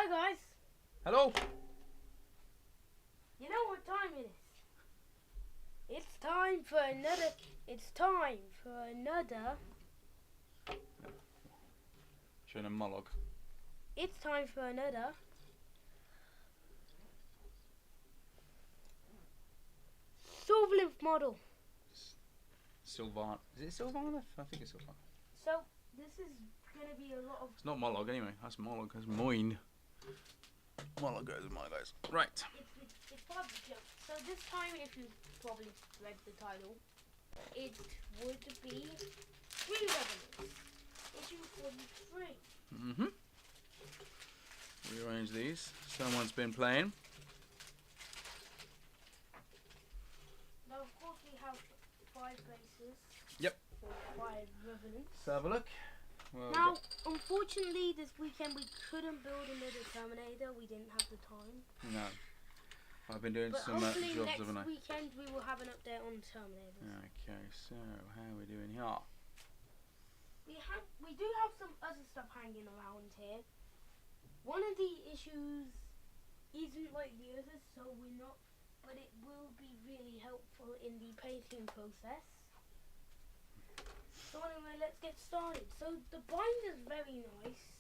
Hi guys. Hello. You know what time it is? It's time for another. Showing a monologue. It's time for another. Silverleaf model. Sylvan. Is it Sylvana? I think it's Sylvana. So this is gonna be a lot of. It's not monologue anyway. That's monologue. That's mine. Monologue is my guys. Right. It's part of the joke. So this time, if you probably read the title, it would be Tree-Revenants, issue 43. Mhm. Rearrange these. Someone's been playing. Now, of course, we have 5 bases. Yep. Or 5 revenants. Let's have a look. Well, now, unfortunately, this weekend we couldn't build another Terminator. We didn't have the time. No. I've been doing But some hopefully jobs next of a night. weekend we will have an update on Terminators. Okay, so how are we doing here? We do have some other stuff hanging around here. One of the issues isn't like the others, so we're not, but it will be really helpful in the painting process. So anyway, let's get started. So the binder's very nice.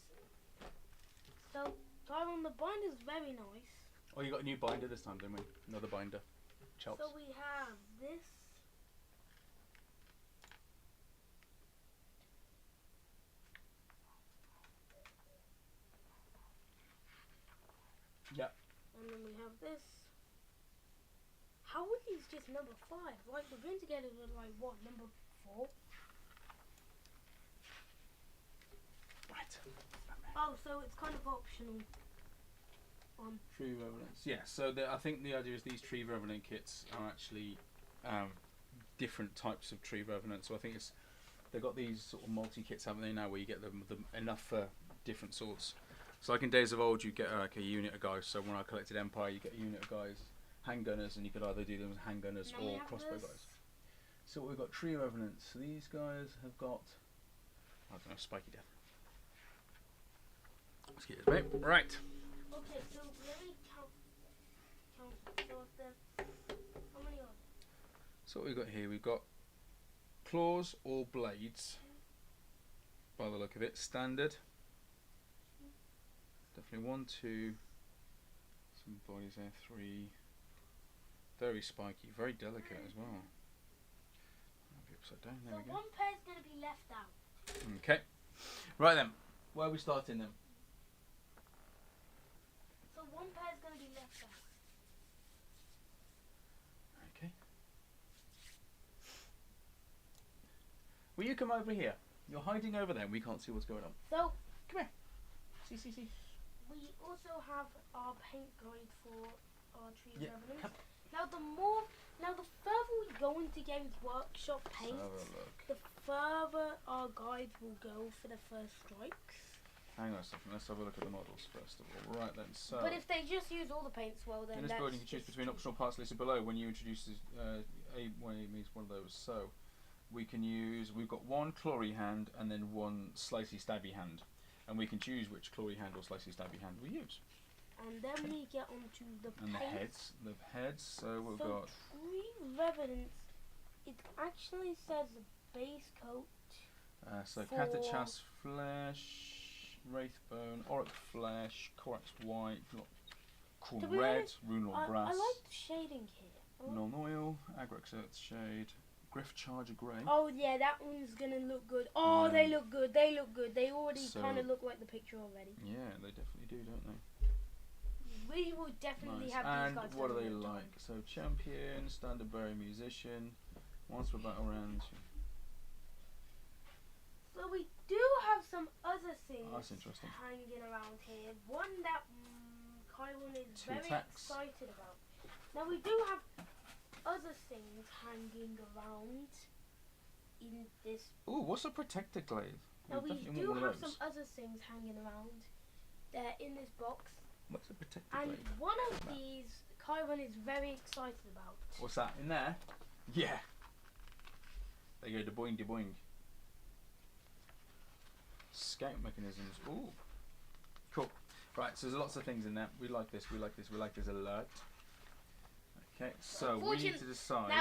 So Tyron, the binder's very nice. Oh, you got a new binder this time, didn't we? Another binder. Chops. So we have this. Yep. And then we have this. How are these just number 5? Like the bin together were like what, number 4? Right. Oh, so it's kind of optional. Tree-Revenants. Yeah, so I think the idea is these Tree-Revenant kits are actually different types of Tree-Revenants. So I think they've got these sort of multi-kits, haven't they, now, where you get them enough for different sorts. So like in Days of Old, you get like a unit of guys. So when I collected Empire, you get a unit of guys, handgunners, and you could either do them as handgunners or crossbow guys. So we've got Tree-Revenants. So these guys have got, I don't know, spiky death. Excuse me. Right. Okay, so let me count. So how many are there? So what we've got here, we've got claws or blades, by the look of it. Standard. Definitely 1, 2, some bodies there, 3. Very spiky, very delicate as well. I'll be upside down, there we go. So one pair's going to be left out. Okay. Right then, where are we starting then? So one pair's going to be left out. Okay. Will you come over here? You're hiding over there, we can't see what's going on. So, come here. See. We also have our paint guide for our Tree-Revenants. Come. Now the further we go into Games Workshop paint, the further our guides will go for the first strikes. Hang on a second, let's have a look at the models first of all. Right then, so... But if they just use all the paints, well then in this building, you can choose between optional parts listed below when you introduce means one of those. So, we've got one clawy hand and then one slicey stabby hand. And we can choose which clawy hand or slicey stabby hand we use. And then we get onto the and paints. the heads. So we've got Tree-Revenants. It actually says base coat. So Catachas Flesh, Wraithbone, Auric Flesh, Corax White, Corn Red, Runelord Brass. I like the shading here. Non Oil, Agrax Earth Shade, Griff Charger Grey. Oh yeah, that one's gonna look good. Oh, they look good. They already kind of look like the picture already. Yeah, they definitely do, don't they? We will definitely have these guys. And what are they like? So Champion, Standard Bearer Musician, Monster Battle Rounds. So we do have some other things hanging around here. One that Kyron is very excited about. Now we do have other things hanging around in this. Ooh, what's a protector glaive? Now we do have some other things hanging around. They're in this box. What's a protector glaive? glaive? And one of these, Kyron is very excited about. What's that in there? Yeah. There you go, de boing. Scout mechanisms. Ooh. Cool. Right, so there's lots of things in there. We like this, we like this, we like this a lot. Okay, so we need to decide.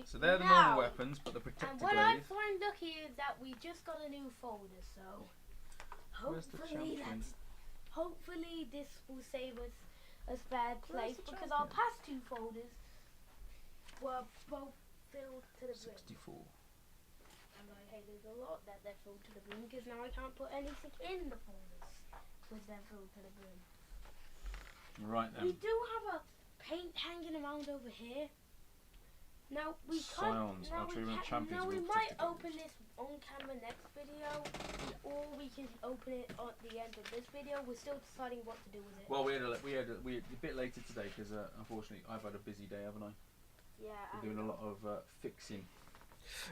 So they're the normal weapons, but the protected And what I find lucky is that we just got a new folder, so hopefully this will save us a spare place, because our past 2 folders were both filled to the brim. 64. And I hated a lot that they're filled to the brim, because now I can't put anything in the folders because they're filled to the brim. Right then. We do have a paint hanging around over here. Now we Scions, our Tree-Revenant champions. Now we might open this on camera next video, or we can open it at the end of this video. We're still deciding what to do with it. Well, we had a bit later today because unfortunately I've had a busy day, haven't I? Yeah. We're doing a lot of fixing.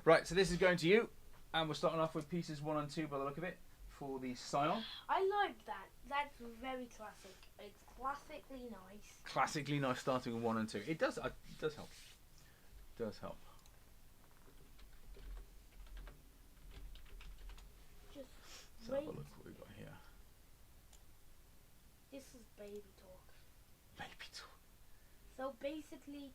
Right, so this is going to you, and we're starting off with pieces 1 and 2 by the look of it for the Scion. I like that. That's very classic. It's classically nice. Classically nice, starting with 1 and 2. It does help. Does help. Just let's have a look what we've got here. This is baby talk. Baby talk. So basically,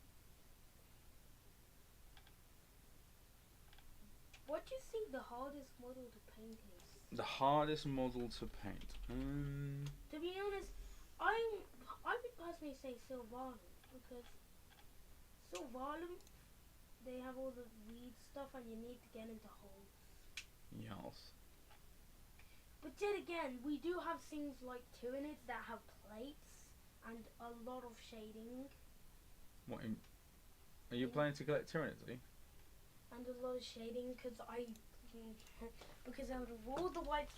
what do you think the hardest model to paint is? The hardest model to paint? To be honest, I would personally say Sylvanas, because Sylvanas, they have all the weed stuff and you need to get into holes. Yes. But yet again, we do have things like Tyranids that have plates and a lot of shading. What? Are you planning to collect Tyranids, are you? And a lot of shading, because because out of all the whites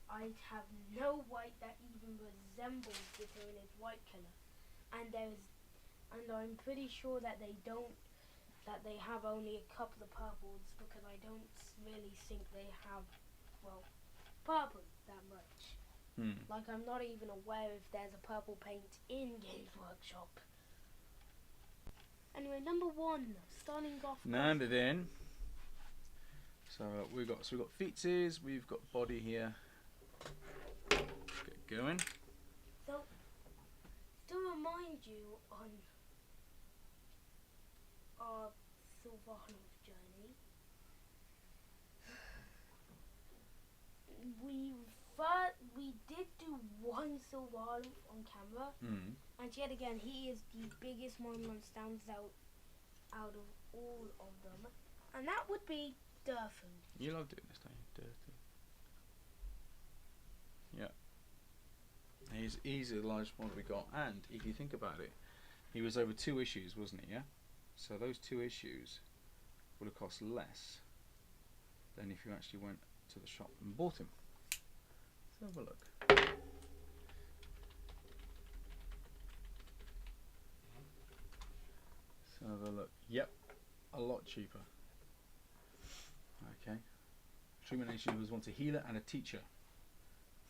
I have no white that even resembles the Tyranid white colour, and I'm pretty sure that they have only a couple of purples, because I don't really think they have, well, purple that much. Like, I'm not even aware if there's a purple paint in Games Workshop. Anyway, number 1, starting off. Number then. So we've got features, we've got body here. Let's get going. So, to remind you on our Sylvanas journey, we did do 1 Sylvanas on camera, and yet again he is the biggest one that stands out of all of them, and that would be Durfin. You love doing this, don't you? Dirty. Yeah. He's the largest one we got, and if you think about it, he was over 2 issues, wasn't he? Yeah. So those 2 issues would have cost less than if you actually went to the shop and bought him. Let's have a look. Let's have a look. Yep, a lot cheaper. Okay. Tree-Revenant was once a healer and a teacher.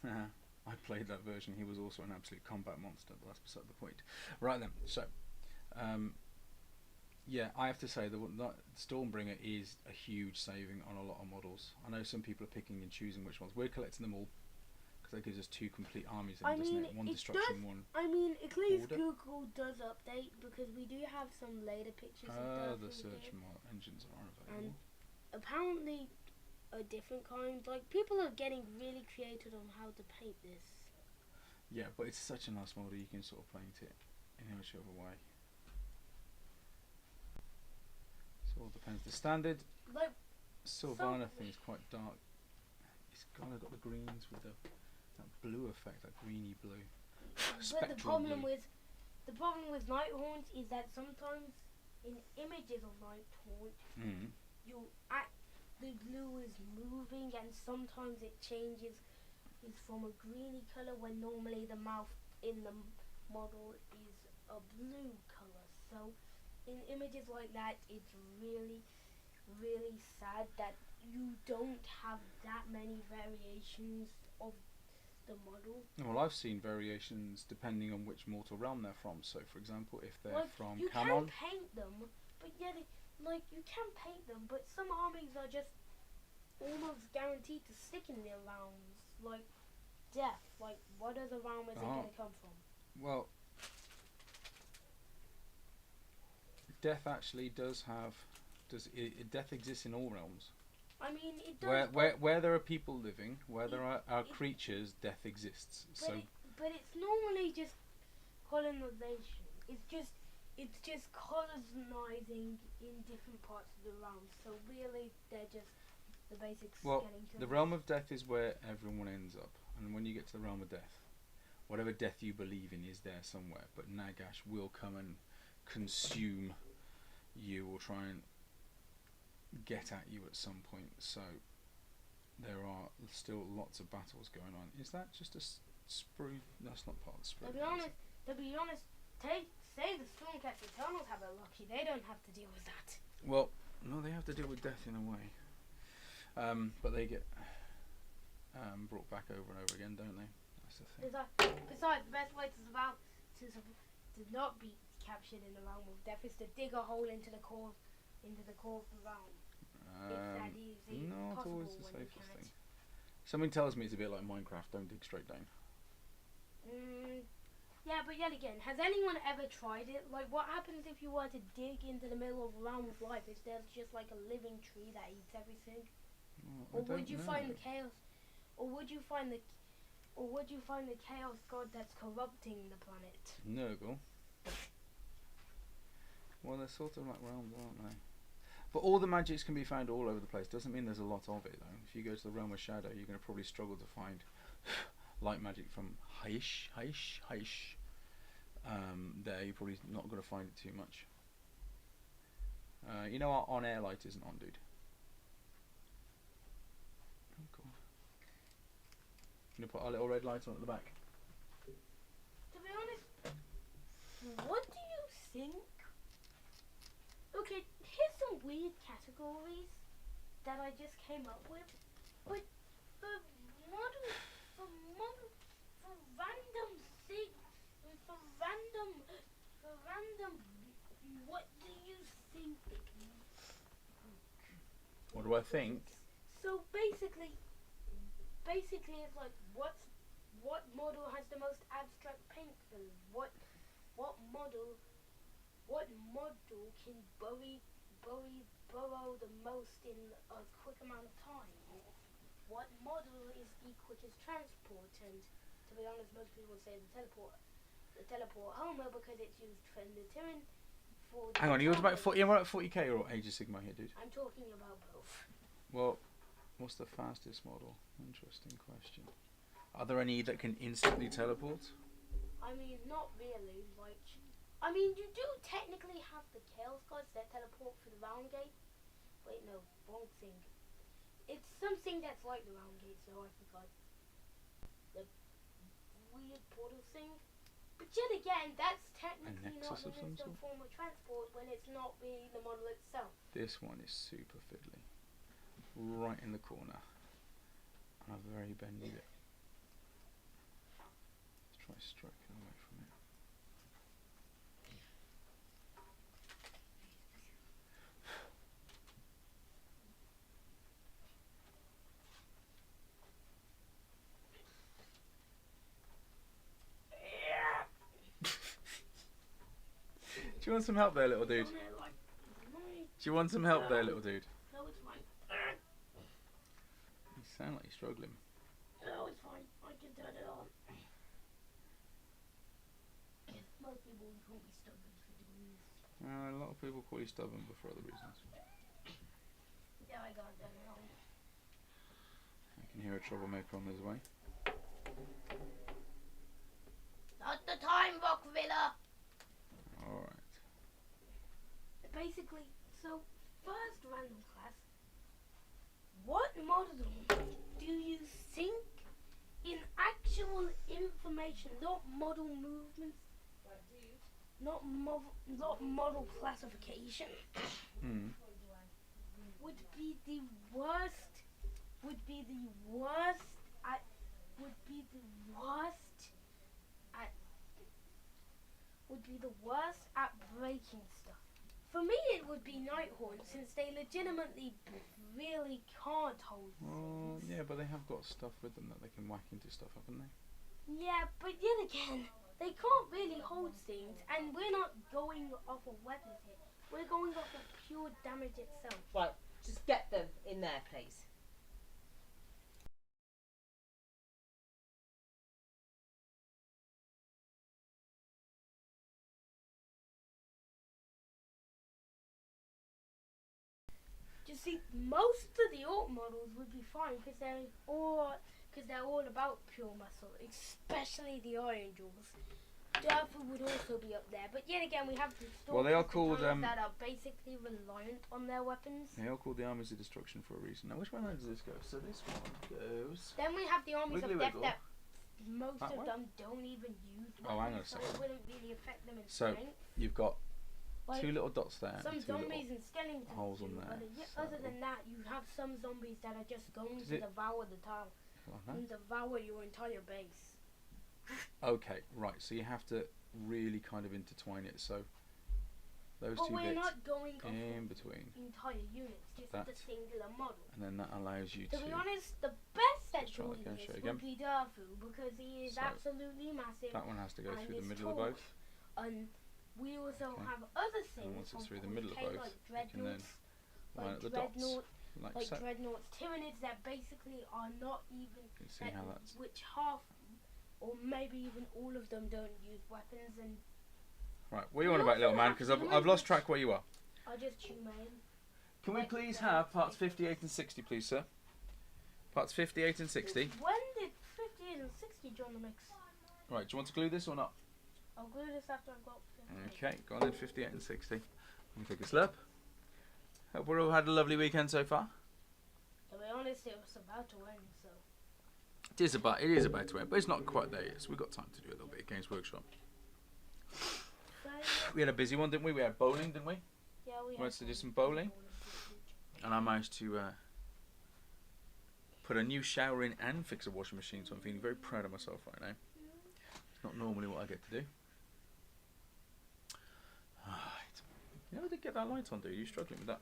I played that version. He was also an absolute combat monster, but that's beside the point. Right then, so yeah, I have to say the Stormbringer is a huge saving on a lot of models. I know some people are picking and choosing which ones. We're collecting them all because that gives us 2 complete armies, doesn't it? One destruction, one. I mean, at least Google does update, because we do have some later pictures of the search engines are available. And apparently a different kind. Like, people are getting really creative on how to paint this. Yeah, but it's such a nice model, you can sort of paint it in whichever way. So it all depends. The standard Sylvana thing is quite dark. It's kind of got the greens with that blue effect, that greeny blue. But the problem with Nighthaunt is that sometimes in images of Nighthaunt, the blue is moving, and sometimes it changes. It's from a greeny colour when normally the mouth in the model is a blue colour. So in images like that, it's really, really sad that you don't have that many variations of the model. Well, I've seen variations depending on which mortal realm they're from. So, for example, if they're from you Camon, can paint them, but yet, you can paint them, but some armies are just almost guaranteed to stick in their rounds. Like, death? Like, what other realm is it going to come from? Well, death actually does have. Death exists in all realms. I mean, it does. Where there are people living, where there are creatures, death exists. But it's normally just colonization. It's just colonizing in different parts of the realm. So really, they're just the basics. Well, the realm of death is where everyone ends up, and when you get to the realm of death, whatever death you believe in is there somewhere. But Nagash will come and consume you, or try and get at you at some point. So there are still lots of battles going on. Is that just a sprue? That's not part of the sprue. To be honest, say the Stormcast Eternals have it lucky. They don't have to deal with that. Well, no, they have to deal with death in a way. But they get brought back over and over again, don't they? That's the thing. Besides, the best way to not be captured in the realm of death is to dig a hole into the core of the realm. It's that easy. Not always the safest thing. Something tells me it's a bit like Minecraft. Don't dig straight down. Yeah, but yet again, has anyone ever tried it? Like, what happens if you were to dig into the middle of a realm of life? Is there just like a living tree that eats everything? Or would you find the chaos? Or would you find the chaos god that's corrupting the planet? Nurgle. Well, they're sort of like realms, aren't they? But all the magics can be found all over the place. Doesn't mean there's a lot of it, though. If you go to the realm of shadow, you're going to probably struggle to find light magic from Haish. There, you're probably not going to find it too much. You know, our on-air light isn't on, dude. Oh, God. Going to put our little red light on at the back. To be honest, what do you think? Okay, here's some weird categories that I just came up with. But for random, what do you think? What do I think? So basically it's like what model has the most abstract paint fill? What model can burrow the most in a quick amount of time? What model is the quickest transport? And to be honest, most people say the teleport Homer because it's used for littering. Hang on, you're about 40k or Age of Sigmar here, dude? I'm talking about both. Well, what's the fastest model? Interesting question. Are there any that can instantly teleport? I mean, not really. Like, I mean, you do technically have the Chaos Gods that teleport through the round gate. Wait, no, wrong thing. It's something that's like the round gate, so I forgot. The weird portal thing. But yet again, that's technically not an instant form of transport when it's not really the model itself. This one is super fiddly. Right in the corner. And a very bendy bit. Let's try striking away from it. Do you want some help there, little dude? Do you want some help there, little dude? No, it's fine. You sound like you're struggling. No, it's fine. I can turn it on. Most people call me stubborn for doing this. A lot of people call you stubborn, but for other reasons. Yeah, I got that wrong. I can hear a troublemaker on his way. Not the time, Rockvilla! Alright. Basically, so first random class, what model do you think in actual information, not model movements, not model classification, would be the worst at breaking stuff? For me, it would be Nighthorn, since they legitimately really can't hold things. Yeah, but they have got stuff with them that they can whack into stuff, haven't they? Yeah, but yet again, they can't really hold things, and we're not going off of weapons here. We're going off of pure damage itself. Right, just get them in there, please. You see, most of the Orc models would be fine because they're all about pure muscle, especially the Iron Jaws. Durfu would also be up there, but yet again we have the Well, they are called that are basically reliant on their weapons. They are called the Armies of Destruction for a reason. Now, which one does this go? So this one goes. Then we have the Armies Wiggly of Death Wiggle. that most That of way? them don't even use weapons, Oh, hang on a so second. it wouldn't really affect them in So strength. you've got Like, two little dots there. some And two zombies little and skeletons holes on too, there. but So- other than that, you have some zombies that are just going Does to it- devour the town like that. and devour your entire base. Okay, right. So you have to really kind of intertwine it. So those But two we're bits not going off in of between, entire units, just That. the singular model. and then that allows you To be to. honest, the best at Let's try that doing again, this show it would again. be Durfu, because he is So, absolutely massive. That one has to go and through the it's middle of tall. both. And we also Okay. have other And things once it's on through the Force middle of K, both, like you can then dreadnoughts, line up the dots, like so. dreadnoughts, Tyranids that basically are not even You can see how that- that's. which half or maybe even all of them don't use weapons, and Right, what are you We on about, also little man? have Because humans I've lost which- track where you are. are just humane. Can we Like, please they're have parts basic. 58 and 60, please, sir? Parts 58 and 60. When did 58 and 60 join the mix? Right, do you want to glue this or not? I'll glue this after I've got 58. Okay, go on then, 58 and 60. Let me take a slurp. Hope we've all had a lovely weekend so far. To be honest, it was about to end, so. It is about to end, but it's not quite there yet, so we've got time to do a little bit of Games Workshop. We had a busy one, didn't we? We had bowling, didn't we? Yeah, we Went to do some bowling. And I managed to put a new shower in and fix a washing machine, so I'm feeling very proud of myself right now. It's not normally what I get to do. Right. You never did get that light on, dude. You're struggling with that.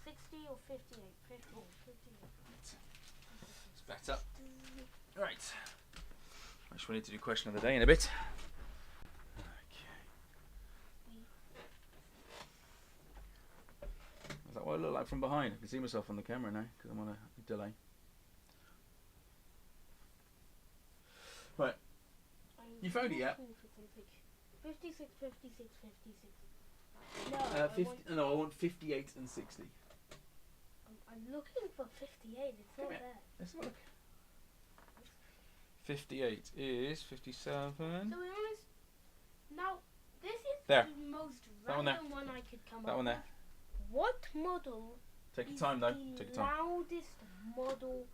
60 or 58? 58. It's better. Right. I just need to do question of the day in a bit. Is that what I look like from behind? I can see myself on the camera now because I'm on a delay. Right. You found it yet? 56, 56, 56. No, I want 58 and 60. I'm looking for 58. It's Come not here. there. Let's have a look. 58 is 57. To be honest, now this is There. the most That one there. random one I could come That up one there. with. What model Take your is time though. the Take your time. loudest model?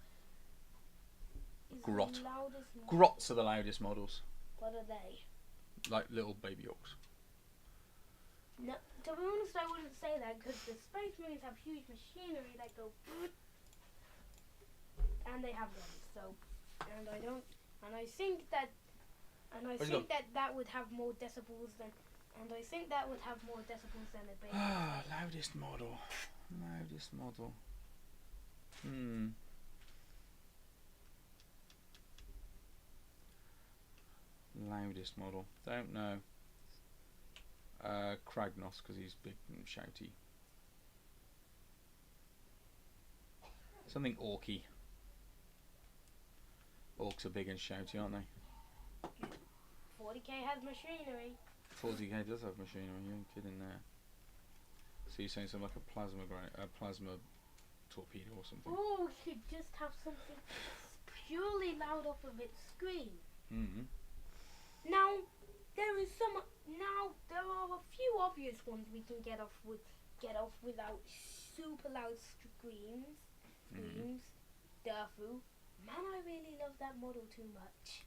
Is Grot. The loudest model? Grots are the loudest models, What are they? like little baby orcs. No, to be honest, I wouldn't say that because the Space Marines have huge machinery that go, and they have guns. So, and I don't, and I think that, that would have more decibels than, and I think that would have more decibels than a baby. Loudest model. Loudest model. Loudest model. Don't know. Kragnos, because he's big and shouty. Something orky. Orcs are big and shouty, aren't they? 40k has machinery. 40k does have machinery, you ain't kidding there. So you're saying something like a plasma torpedo or something? Oh, we could just have something purely loud off of its screen. Mm-hmm. Now, there are a few obvious ones we can get off without super loud screams. Durfu. Man, I really love that model too much.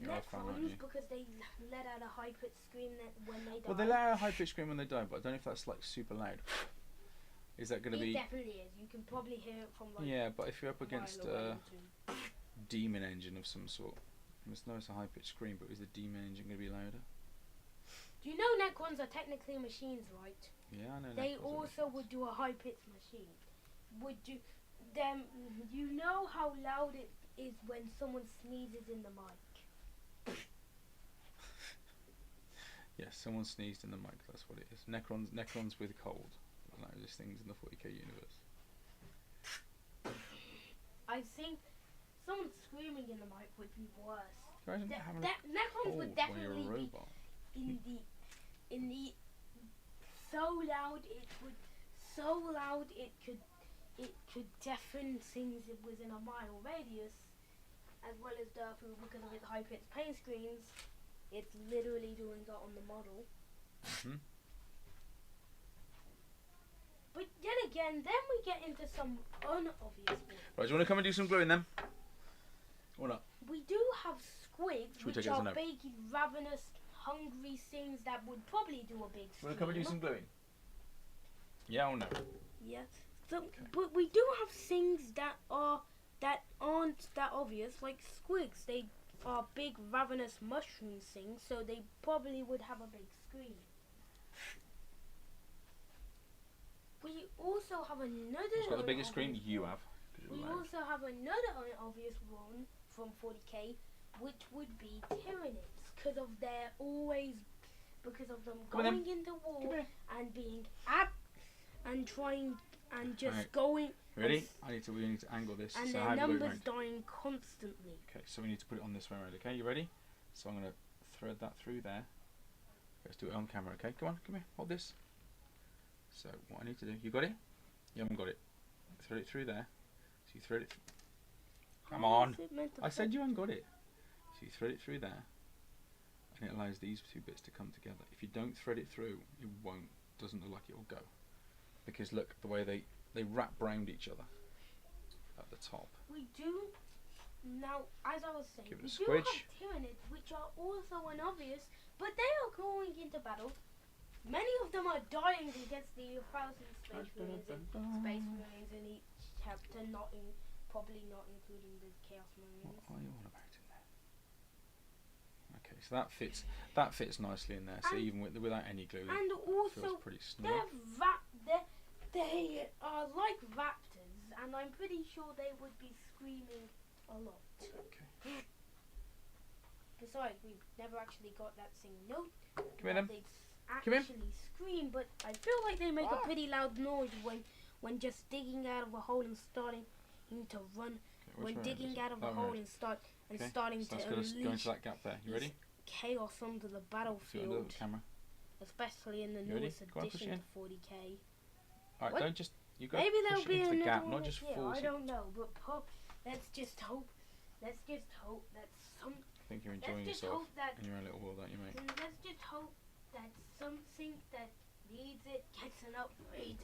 You're a fan, aren't you? because they let out a high pitched scream when they die. Well, they let out a high pitched scream when they die, but I don't know if that's like super loud. Is that going to be? It definitely is. You can probably hear it from like. Yeah, but if you're up a mile against away a or two. demon engine of some sort, You must know it's a high-pitched scream, but is the D-main engine going to be louder? Do you know Necrons are technically machines, right? Yeah, I know. They also would do a high-pitched machine. Would you? Them? You know how loud it is when someone sneezes in the mic. Yes, someone sneezed in the mic. That's what it is. Necrons with cold. The loudest things in the 40k universe. I think someone screaming in the mic would be worse. Necrons would definitely be in the so loud it could deafen things within a mile radius, as well as because of its high pitched paint screens. It's literally doing that on the model. But yet again, then we get into some unobvious ones. Right, do you want to come and do some gluing then? Or not? We do have squids, which are big, ravenous, hungry things that would probably do a big scream. Do you want to come and do some gluing? Yeah or no? Yes. So, okay. But we do have things that aren't that obvious, like squids. They are big, ravenous mushroom things, so they probably would have a big scream. We also have another. Who's got the biggest scream? You have. We also have another unobvious one from 40k, which would be Tyranids, because of going into war and being and trying and just going. Ready? We need to angle this. And so their numbers dying constantly. Okay, so we need to put it on this way around. Okay, you ready? So I'm going to thread that through there. Let's do it on camera. Okay, come on, come here, hold this. So what I need to do, you got it? You haven't got it. Thread it through there. So you thread it. Come on! I said you haven't got it. So you thread it through there, and it allows these two bits to come together. If you don't thread it through, it won't. Doesn't look like it will go. Because look, the way they wrap round each other at the top. We do now, as I was saying, we do have Tyranids, which are also unobvious, but they are going into battle. Many of them are dying against the 1,000 space marines in each chapter, probably not including the Chaos Marines. What are you on about in there? Okay, so that fits nicely in there. So and even without any glue, and also feels pretty snug. They are like raptors, and I'm pretty sure they would be screaming a lot. Okay. Besides, we've never actually got that thing note. Come in then. Actually scream, but I feel like they make a pretty loud noise when just digging out of a hole and starting to run. Okay, when digging out of a hole and starting to unleash go into that gap there. You ready? Chaos onto the battlefield. Under the camera. Especially in the newest addition to 40k. Alright, don't just maybe there'll be into the gap, one not just force I don't know, but let's just hope that some. I think you're enjoying yourself in your own little world, aren't you, mate? Let's just hope that something that needs it gets an upgrade,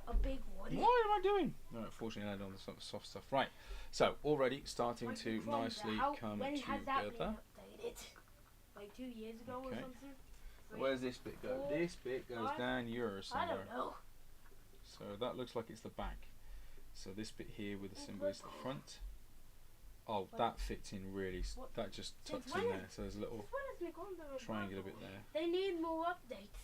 a big one. What am I doing? No, fortunately, I landed on the soft stuff. Right, so already starting to nicely come when together. Has that been updated? Like 2 years ago or something? Where's this bit go? This bit goes down yours somewhere. I don't know. So that looks like it's the back. So this bit here with the symbol is the front. Oh, that fits in really. That just tucks in there. So there's a little triangular bit there. They need more updates.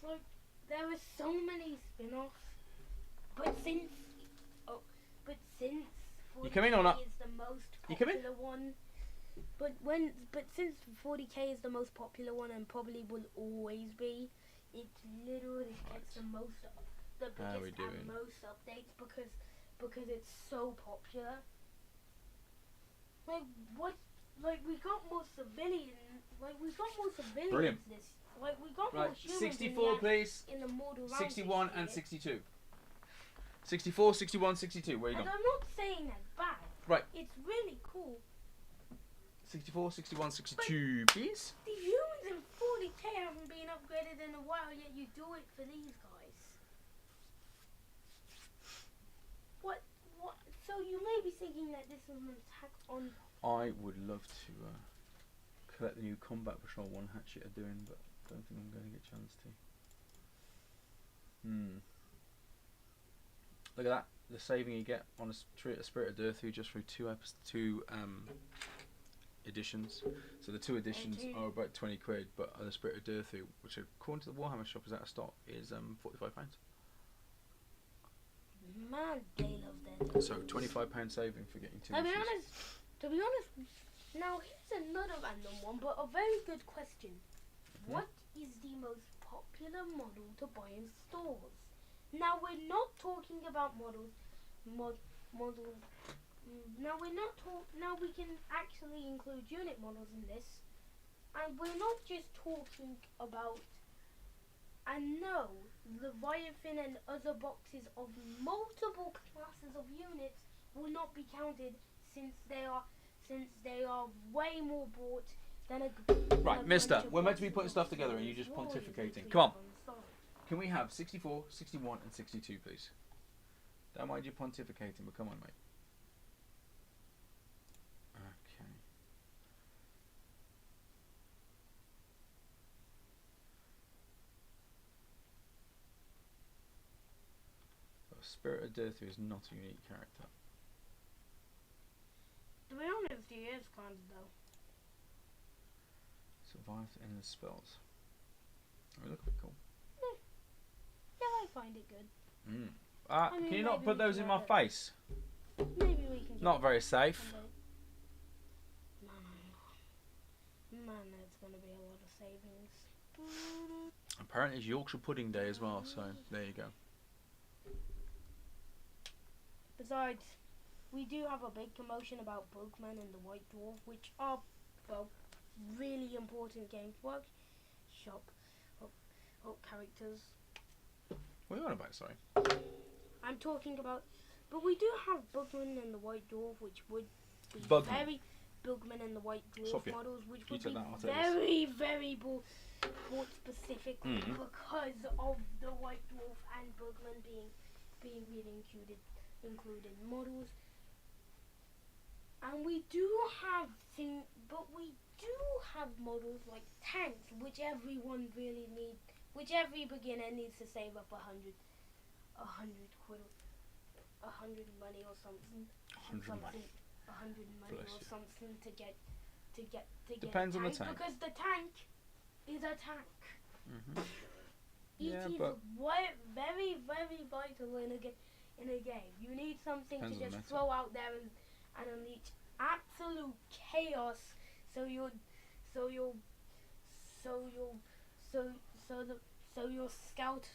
Like, there are so many spin-offs, but since 40k is the most popular one, but since 40k is the most popular one and probably will always be, it literally gets the biggest and most updates because it's so popular. We got more civilians. Brilliant. We got more humans 64 please. In the model 61 and 62. 64, 61, 62. Where you going? I'm not saying that's bad. Right. It's really cool. 64, 61, 62, please. The humans in 40k haven't been upgraded in a while, yet you do it for these guys. What? So you may be thinking that this is an attack on... I would love to collect the new Combat Patrol 1 hatchet are doing, but I don't think I'm going to get a chance to. Look at that. the saving you get on a Spirit of Dirthu just through two editions. So the 2 editions are about 20 quid, but the Spirit of Dirthu, which according to the Warhammer shop is out of stock, is £45. Man, they love that. So £25 saving for getting 2 To be issues. honest, now here's another random one, but a very good question. What is the most popular model to buy in stores? Now we're not talking about models. Now we're not Now we can actually include unit models in this, and we're not just talking about. And no, Leviathan and other boxes of multiple classes of units will not be counted since they are way more bought than a. Right, Mister, we're meant to be putting stuff together, and you're just pontificating. Come on. Can we have 64, 61, and 62, please? Don't mind you pontificating, but come on, mate. Okay. Well, Spirit of Dirthu is not a unique character. To be honest, he is kind of though. Survive the endless spells. Oh, they look a bit cool. Yeah, I find it good. Can you not put those in my face? Maybe we can. Not very safe. Man, there's going to be a lot of savings. Apparently it's Yorkshire Pudding Day as well, so there you go. Besides, we do have a big commotion about Boogman and the White Dwarf, which are, well, really important games workshop characters. What are you on about, sorry? I'm talking about, but we do have Boogman and the White Dwarf, which would be Boogman and the White Dwarf models, which would be very bought specifically because of the White Dwarf and Boogman being really included models. And we do have models like tanks, which everyone really needs, which every beginner needs to save up 100 quid, 100 money or something. 100 money or something to get Depends on the tank. Because the tank is a tank. It is very vital in a game. You need something to just throw out there and unleash absolute chaos. So your scout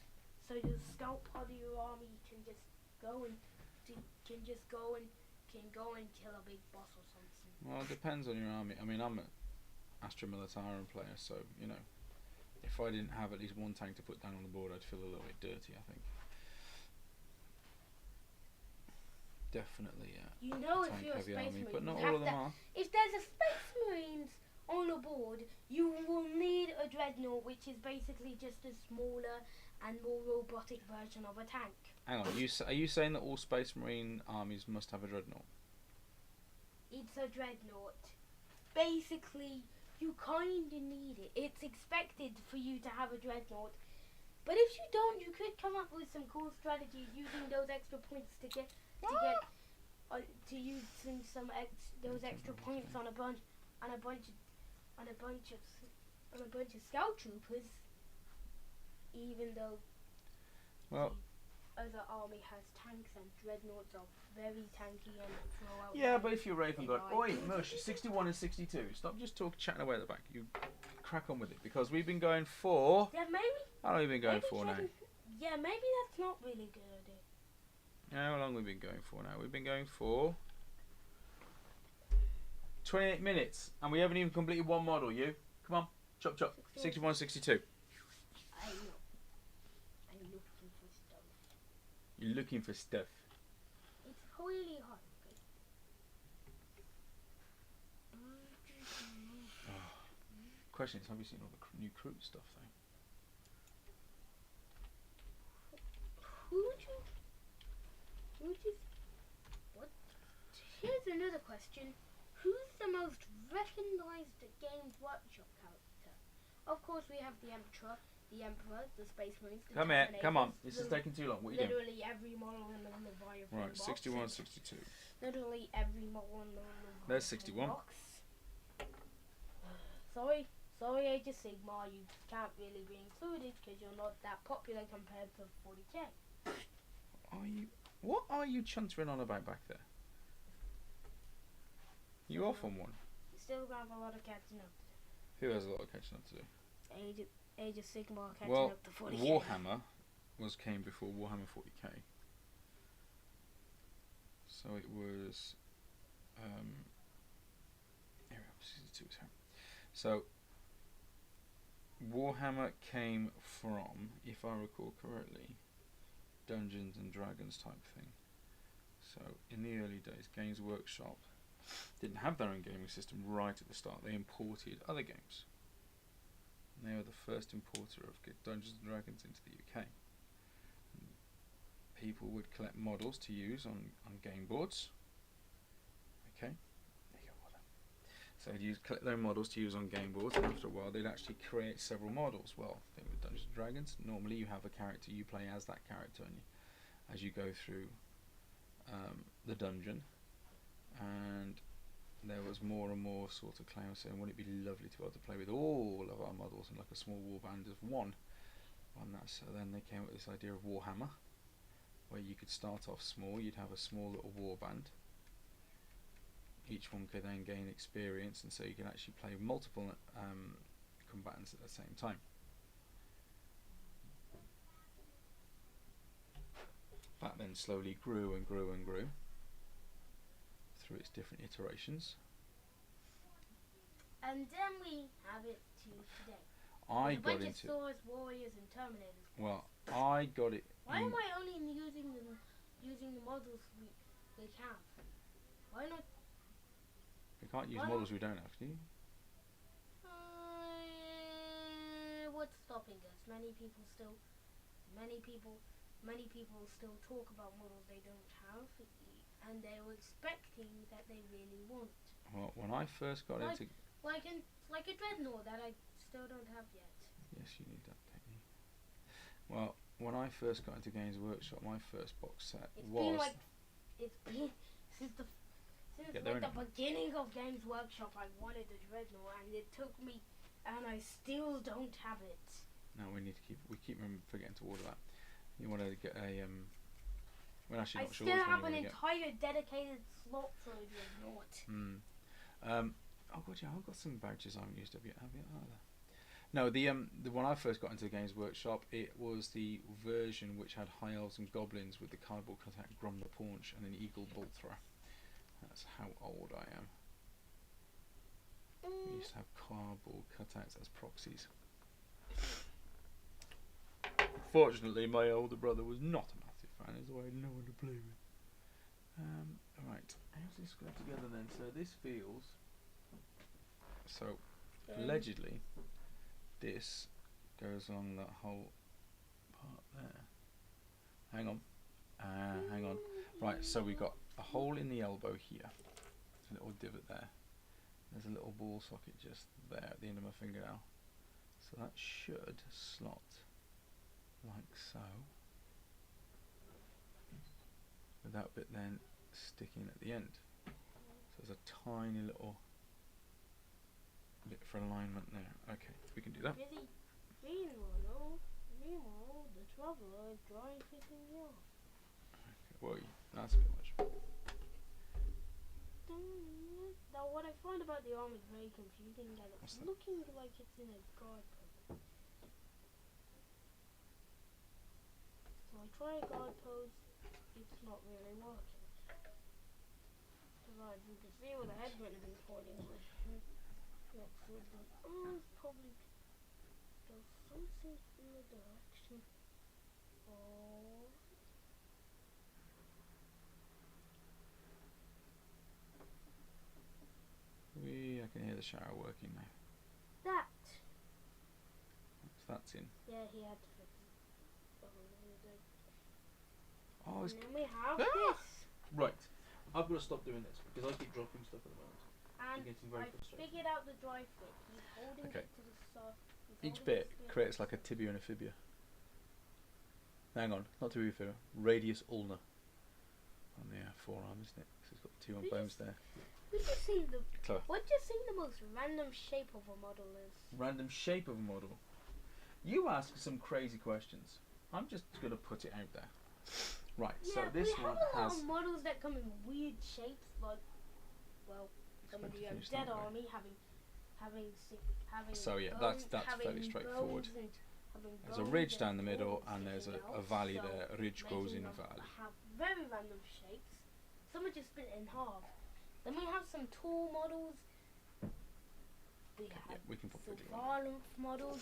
part of your army can go and kill a big boss or something. Well, it depends on your army. I mean, I'm an Astra Militarum player, so you know, if I didn't have at least one tank to put down on the board, I'd feel a little bit dirty, I think. Definitely, yeah. You know, if you're a Space Marine, but not all of them are. If there's a Space Marines on a board, you will need a Dreadnought, which is basically just a smaller and more robotic version of a tank. Hang on, are you saying that all Space Marine armies must have a Dreadnought? It's a Dreadnought. Basically, you kind of need it. It's expected for you to have a Dreadnought. But if you don't, you could come up with some cool strategies using those extra points using those extra points on a bunch of scout troopers, even though the other army has tanks and Dreadnoughts are very tanky and throw out. Yeah, but if you're Raven God, oi, Mush, 61 and 62. Stop just chatting away at the back. You crack on with it, because we've been going for. Yeah, maybe. How long have we been going for now? Yeah, maybe that's not really a good idea. How long have we been going for now? We've been going for 28 minutes, and we haven't even completed one model. You, come on, chop. 61, 62. I know. I'm looking for stuff. You're looking for stuff. It's really hard. Question is, have you seen all the new crew stuff though? What? Here's another question. Who's the most recognised Games Workshop character? Of course, we have the Emperor, the Emperor, the Space Marines, the Come here, come on. Terminators, This is taking too long. What are you doing? literally every model in the Leviathan Right, box. 61, 62. Literally every model in the Leviathan There's 61. box. Sorry, Age of Sigmar, you can't really be included because you're not that popular compared to 40k. What are you chuntering on about back there? You off on one? You still have a lot of catching up to do. Who has a lot of catching up to do? Age of Sigmar catching Well, up to 40k. Warhammer came before Warhammer 40k. So it was here we are, 62. So Warhammer came from, if I recall correctly, Dungeons and Dragons type thing. So in the early days, Games Workshop didn't have their own gaming system right at the start. They imported other games. And they were the first importer of Dungeons and Dragons into the UK. And people would collect models to use on game boards. Okay, there you go, water. So they'd collect their models to use on game boards, and after a while they'd actually create several models. Well, I think with Dungeons and Dragons, normally you have a character, you play as that character, and as you go through the dungeon, and there was more and more sort of claims saying, wouldn't it be lovely to be able to play with all of our models in like a small warband of one? And so then they came up with this idea of Warhammer, where you could start off small, you'd have a small little warband. Each one could then gain experience, and so you could actually play multiple combatants at the same time. That then slowly grew and grew and grew through its different iterations. And then we have it to today. I got into Swords, Warriors, and Terminators. Well, I got it. Why am I only using the models we have? Why not? We can't use models we don't have, do you? What's stopping us? Many people still talk about models they don't have, and they're expecting that they really want. Well, when I first got into like a Dreadnought that I still don't have yet. Yes, you need that, don't you? Well, when I first got into Games Workshop, my first box set It's been since the beginning of Games Workshop. I wanted a Dreadnought, and it took me, and I still don't have it. No, we keep forgetting to order that. You want to get a Well, actually, not sure. I still have an entire dedicated slot for a Dreadnought. Oh god, yeah, I've got some vouchers I haven't used up yet. Have you? Oh, there. No, the when I first got into the Games Workshop, it was the version which had high elves and goblins with the cardboard cutout Grum the Paunch and an eagle bolt thrower. That's how old I am. We used to have cardboard cutouts as proxies. Fortunately, my older brother was not a massive fan, so I had no one to play with. Right, how's this go together then? So this feels... So, allegedly, this goes on that whole part there. Hang on. Hang on. Right, so we've got a hole in the elbow here. A little divot there. There's a little ball socket just there at the end of my fingernail. So that should slot like so. With that bit then sticking at the end. So there's a tiny little bit for alignment there. Okay, we can do that. Meanwhile, the traveller is drawing fitting you. Okay, well, that's a bit much. Now, what I find about the arm is very confusing. That it's looking like it's in a guard pose. So I try a guard pose. It's not really working. Right, you can see where the head would have been pointing. Next with the arms, probably does something in the direction of... I can hear the shower working now. That! So that's in. Yeah, he had to fix it. Oh, and then we have this. Right. I've got to stop doing this because I keep dropping stuff at the moment. And I figured out the dry fit. He's holding it to the side. Each bit creates like a tibia and a fibia. Hang on, not tibia and fibia. Radius ulna. On the forearm, isn't it? So it's got 2 on bones there. What do you think the most random shape of a model is? Random shape of a model. You ask some crazy questions. I'm just gonna put it out there. Right. Yeah, so this one have a lot has of models that come in weird shapes, like some of the Dead Army having. So yeah, bones, that's fairly straightforward. There's a ridge down the middle, and there's a valley there. A ridge goes in a valley. Have very random shapes. Some are just split in half. Then we have some tall models. We can put violent models,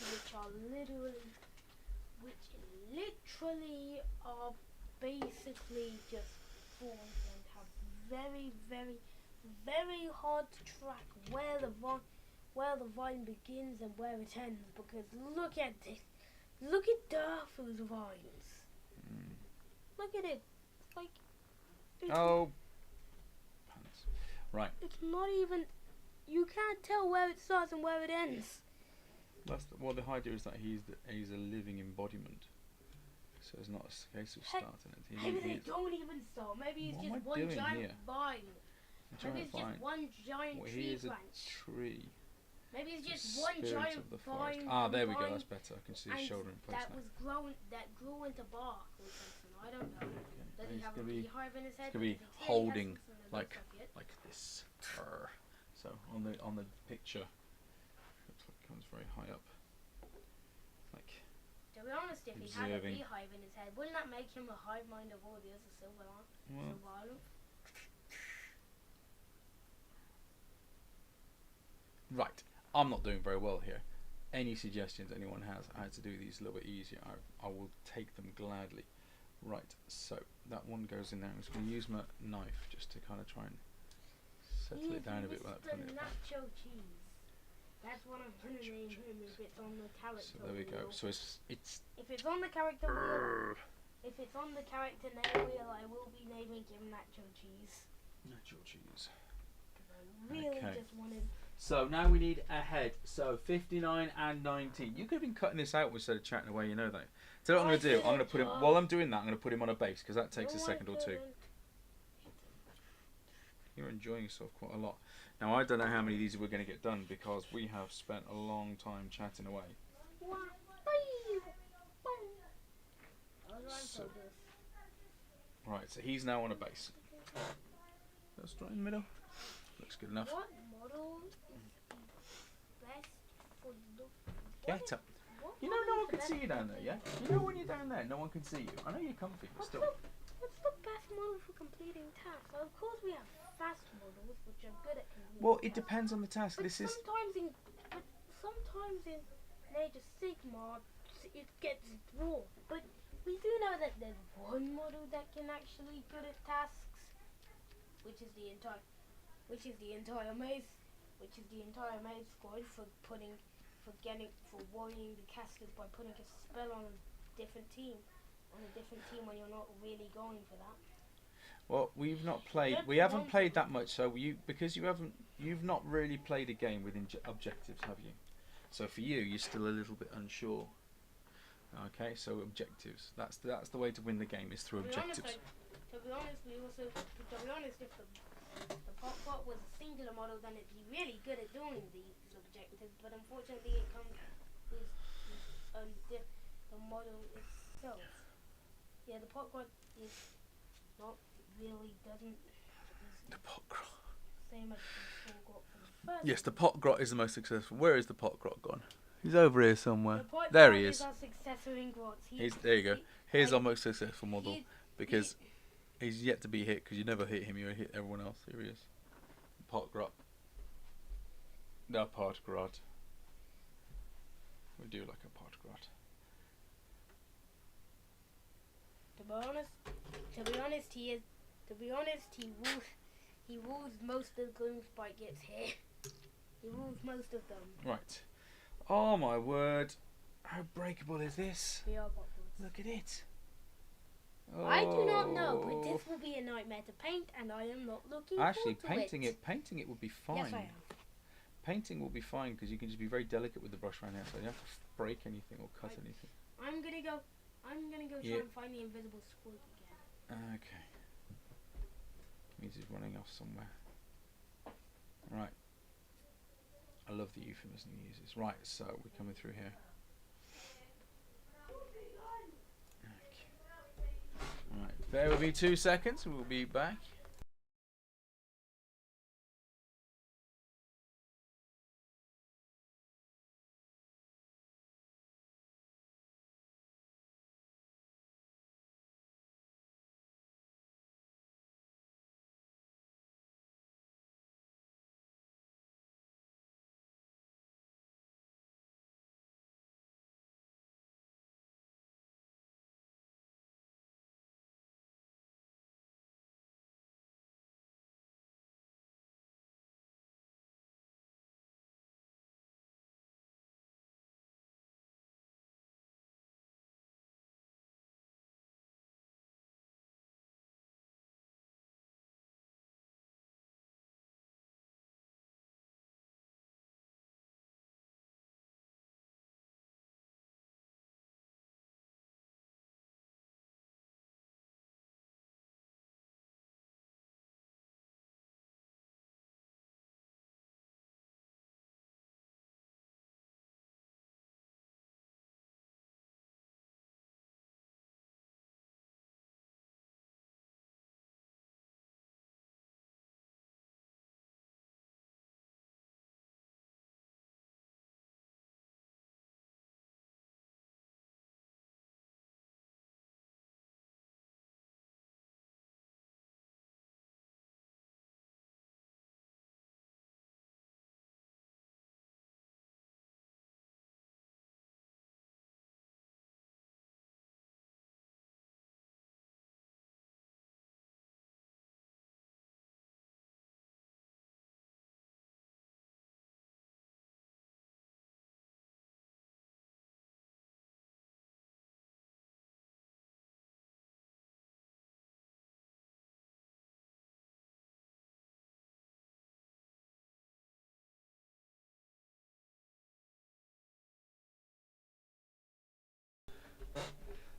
which literally are basically just forms and have very, very, very hard to track where the vine begins and where it ends. Because look at this. Look at Darfu's vines. Look at it. It's like. Pants. Right. It's not even. You can't tell where it starts and where it ends. Well, the idea is that he's a living embodiment. So it's not a case of starting it. Maybe they don't even start. Maybe it's just one giant vine. Maybe it's just one giant tree branch. Tree. Maybe it's just one giant vine. There we go. That's better. I can see his shoulder in place now. That grew into bark or something. I don't know. Does he have a beehive in his head? It's gonna be holding like this. So on the picture, looks like it comes very high up. Like. To be honest, if he had a beehive in his head, wouldn't that make him a hive mind of all the other silver island? Right. I'm not doing very well here. Any suggestions anyone has how to do these a little bit easier, I will take them gladly. Right, so that one goes in there. I'm just going to use my knife just to kind of try and settle it down a bit without putting it back. Nacho cheese. That's what I'm going to name him if it's on the character. So there we go. So it's if it's on the character wheel, if it's on the character name wheel, I will be naming him Nacho Cheese. Nacho Cheese. Because I really just wanted. So now we need a head. So 59 and 19. You could have been cutting this out instead of chatting away, you know that. So what I'm going to do, I'm going to put him, while I'm doing that, I'm going to put him on a base, because that takes a second or two. You're enjoying yourself quite a lot. Now I don't know how many of these we're going to get done, because we have spent a long time chatting away. So, right, so he's now on a base. That's right in the middle. Looks good enough. What model is best for the... Get up. You know no one can see you down there, yeah? You know when you're down there, no one can see you. I know you're comfy, but still. What's the best model for completing tasks? Well, of course we have fast models, which are good at completing Well, it depends on the task. But sometimes in Age of Sigmar, it gets drawn. But we do know that there's one model that can actually good at tasks, which is the entire maze squad for worrying the casters by putting a spell on a different team when you're not really going for that. Well, we haven't played that much, so you've not really played a game with objectives, have you? So for you, you're still a little bit unsure. Okay, so objectives. That's the way to win the game, is through objectives. To be honest, if the pot was a singular model, then it'd be really good at doing these objectives. But unfortunately, it comes with the model itself. Yeah, the pot is not really doesn't. The pot grot. Same as the pot from the first. Yes, the pot grot is the most successful. Where is the pot grot gone? He's over here somewhere. There he is. Our successor in grots. There you go. Here's our most successful model, because he's yet to be hit, because you never hit him, you hit everyone else. Here he is. Pot grot. The pot grot. We do like a pot grot. To be honest, he rules most of the Gloomspite gets hit. He rules most of them. Right. Oh my word. How breakable is this? Look at it. Oh. I do not know, but this will be a nightmare to paint, and I am not looking Actually, forward to painting it would be fine. Yes, I am. painting will be fine because you can just be very delicate with the brush around here, so you don't have to break anything or cut anything. I'm gonna go try and find the invisible squid again. Okay. Means he's running off somewhere. Right. I love the euphemism he uses. Right, so we're coming through here. Okay. Alright, bear with me 2 seconds and we'll be back.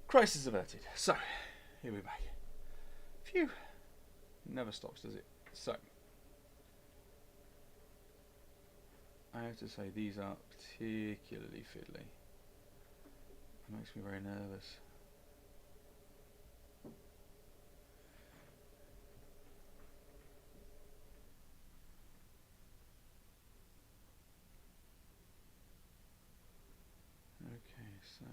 Crisis averted. So, here we're back. Phew. Never stops, does it? So, I have to say these are particularly fiddly. It makes me very nervous. Okay, so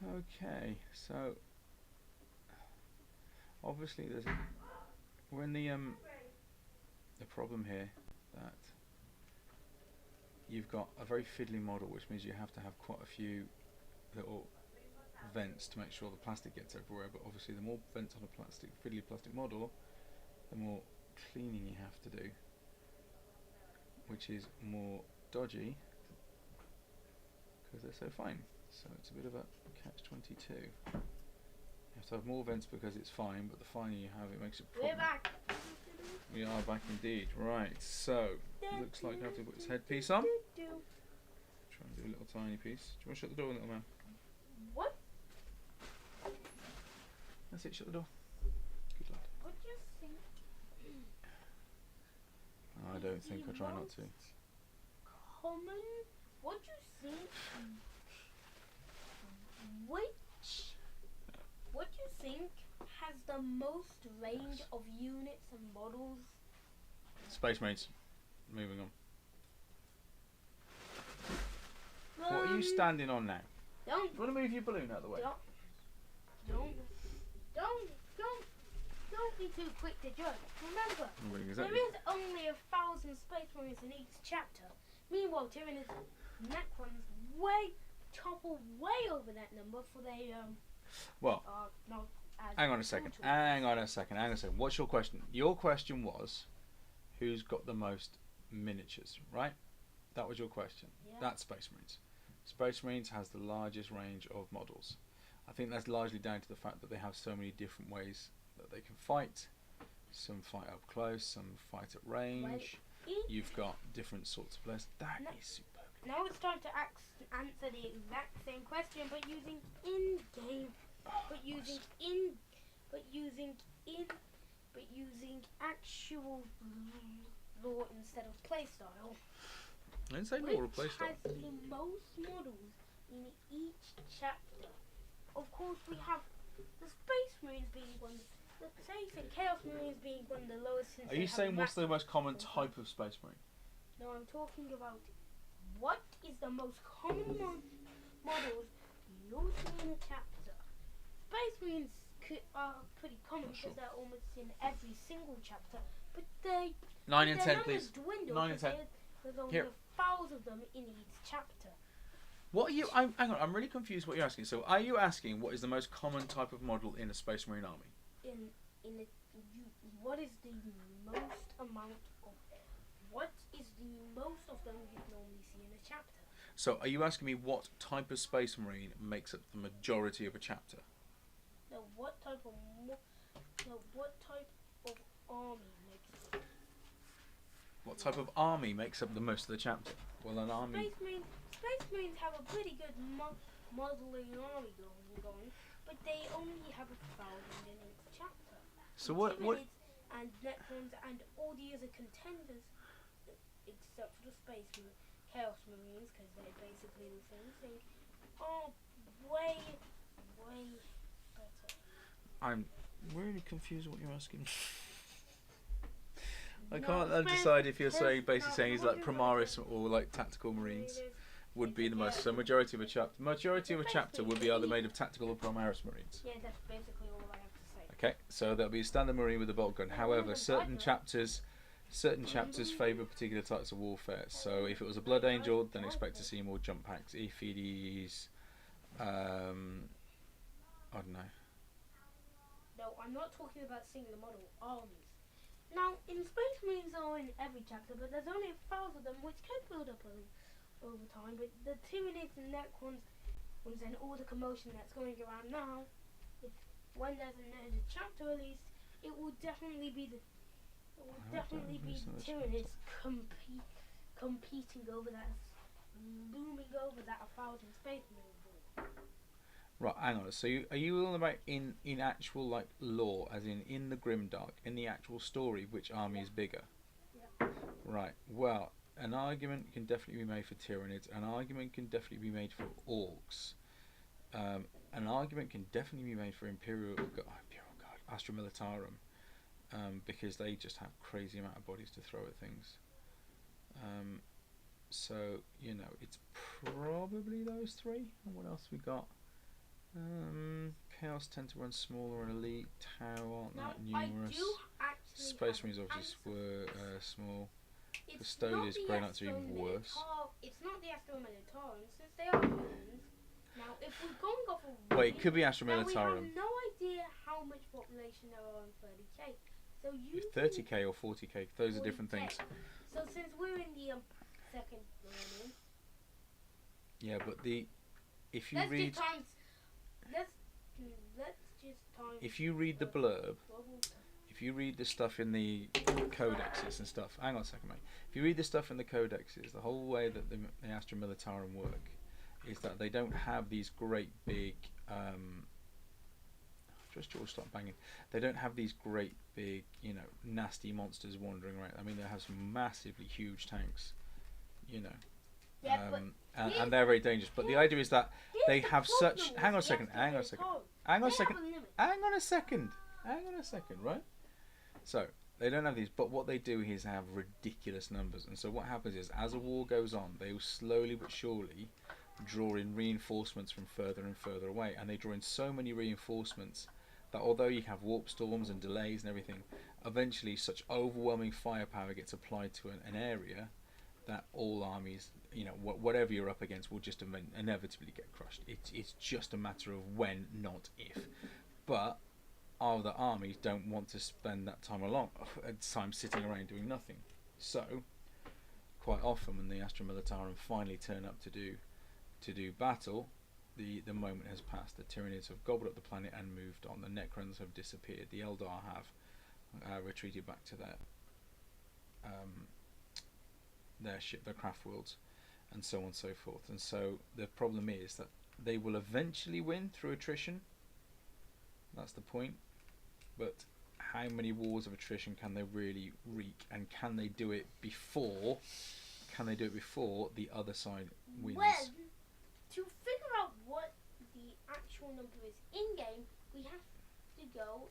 okay, so obviously we're in the problem here that you've got a very fiddly model, which means you have to have quite a few little vents to make sure the plastic gets everywhere. But obviously, the more vents on a fiddly plastic model, the more cleaning you have to do, which is more dodgy because they're so fine. So it's a bit of a catch-22. You have to have more vents because it's fine, but the finer you have, it makes it problem. We're back. We are back indeed. Right, so looks like I have to put his headpiece on. Try and do a little tiny piece. Do you want to shut the door, little man? What? That's it, shut the door. Good lad. What do you think? I don't think I try not to. Common? What do you think? What do you think has the most range of units and models? Space Marines. Moving on. What are you standing on now? Don't. Do you want to move your balloon out of the way? Don't be too quick to judge. Remember, there is only 1,000 Space Marines in each chapter. Meanwhile, Tyrannus Necrons topple way over that number for their well, not as hang on a second. What's your question? Your question was, who's got the most miniatures, right? That was your question. Yeah. That's Space Marines. Space Marines has the largest range of models. I think that's largely down to the fact that they have so many different ways that they can fight. Some fight up close, some fight at range. You've got different sorts of players. That is superb. Now it's time to answer the exact same question, but using in-game, but using actual lore instead of playstyle. I didn't say lore or playstyle. Which has the most models in each chapter? Of course, we have the Space Marines being one, the Space and Chaos Marines being one of the lowest. Are you saying what's the most common type of Space Marine? No, I'm talking about what is the most common models you'll see in a chapter. Space Marines are pretty common because they're almost in every single chapter, but 9 and 10, please. 9 and 10. There's only 1,000 of them in each chapter. What are you? Hang on, I'm really confused. What you're asking. So, are you asking what is the most common type of model in a Space Marine army? What is the most amount of? What is the most of them you normally see in a chapter? So, are you asking me what type of Space Marine makes up the majority of a chapter? No, what type of army makes it? What type of army makes up the most of the chapter? Well, an army. Space Marines have a pretty good modeling army going, but they only have 1,000 in each chapter. So what? And Necrons and all the other contenders, except for the Chaos Marines, because they're basically the same thing, are way better. I'm really confused what you're asking. I can't decide if you're basically saying he's like Primaris or like Tactical Marines would be the most. So majority of a chapter would be either made of Tactical or Primaris Marines. Yeah, that's basically all I have to say. Okay, so there'll be a standard Marine with a bolt gun. However, certain chapters favour particular types of warfare. So if it was a Blood Angel, then expect to see more jump packs. If it is, I don't know. No, I'm not talking about singular model armies. Now, in Space Marines are in every chapter, but there's only 1,000 of them, which can build up over time. But the Tyranids and Necrons, and all the commotion that's going around now, when there's another chapter released, it will definitely be the Tyranids competing over that, looming over that 1,000 Space Marine ball. Right, hang on. So are you all about in actual like lore, as in the Grimdark, in the actual story, which army is bigger? Yeah. Right. Well, an argument can definitely be made for Tyranids. An argument can definitely be made for Orcs. An argument can definitely be made for Imperial Guard, Astra Militarum, because they just have crazy amount of bodies to throw at things. So it's probably those three. And what else we got? Chaos tend to run smaller and elite. Tau aren't that numerous. Space Marines obviously were small. Custodians grown up to even worse. It's not the Astra Militarum, since they are humans. Now, if we're going off of wait, it could be Astra Militarum. We have no idea how much population there are in 30k. So 30k or 40k, those 40K. Are different things. So since we're in the second millennium. Yeah, but if you read. If you read the blurb, if you read the stuff in the codexes and stuff, hang on a second, mate. If you read the stuff in the codexes, the whole way that the Astra Militarum work is that they don't have these great big. Just George start banging. They don't have these great big, nasty monsters wandering around. I mean, they have some massively huge tanks, Yeah, and they're very dangerous. But the idea is that they have such. Hang on a second. Right? So they don't have these, but what they do is have ridiculous numbers. And so what happens is, as a war goes on, they will slowly but surely draw in reinforcements from further and further away, and they draw in so many reinforcements that although you have warp storms and delays and everything, eventually such overwhelming firepower gets applied to an area that all armies, whatever you're up against, will just inevitably get crushed. It's just a matter of when, not if. But other armies don't want to spend that time sitting around doing nothing. So quite often when the Astra Militarum finally turn up to do battle, the moment has passed. The Tyranids have gobbled up the planet and moved on. The Necrons have disappeared. The Eldar have retreated back to their ship, their craft worlds, and so on and so forth. And so the problem is that they will eventually win through attrition. That's the point. But how many wars of attrition can they really wreak, and can they do it before the other side wins? Well, to figure out what the actual number is in game, we have to go.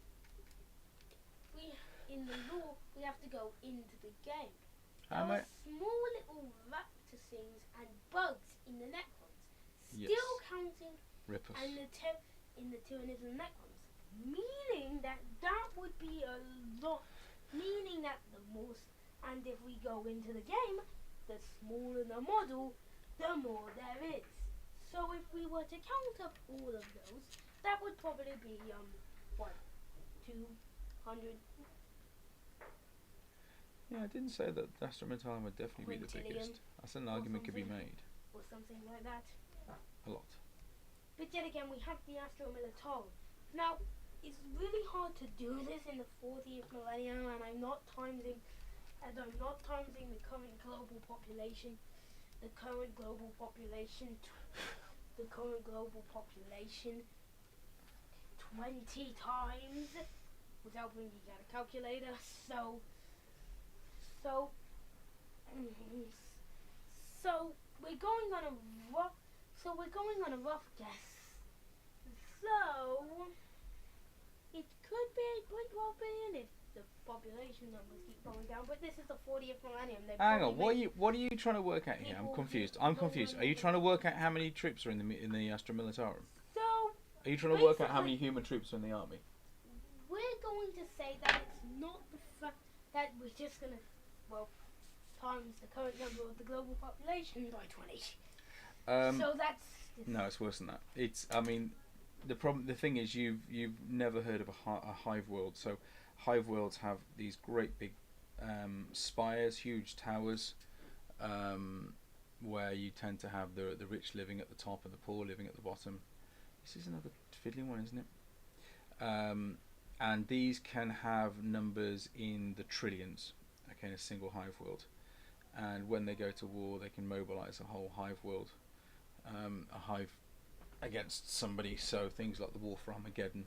In the lore, we have to go into the game. There are small little raptor things and bugs in the Necrons, still counting Rippers. And in the Tyranids and Necrons, meaning that would be a lot. Meaning that the more, and if we go into the game, the smaller the model, the more there is. So if we were to count up all of those, that would probably be 200. Yeah, I didn't say that the Astra Militarum would definitely be the biggest. That's an argument could be made. Or something like that. A lot. But yet again, we have the Astra Militarum. Now, it's really hard to do this in the 40th millennium, and I'm not timesing the current global population. The current global population 20 times without bringing out a calculator. So we're going on a rough guess. So it could be 8.12 billion if the population numbers keep going down. But this is the 40th millennium. Hang on, what are you trying to work out here? I'm confused. Are you trying to work out how many troops are in the Astra Militarum? So are you trying to work out how many human troops are in the army? We're going to say that it's not the fact that we're just gonna times the current number of the global population by 20. So that's no, it's worse than that. The thing is, you've never heard of a hive world. So hive worlds have these great big spires, huge towers, where you tend to have the rich living at the top and the poor living at the bottom. This is another fiddly one, isn't it? And these can have numbers in the trillions, okay, in a single hive world. And when they go to war, they can mobilize a whole hive world, a hive against somebody. So things like the war for Armageddon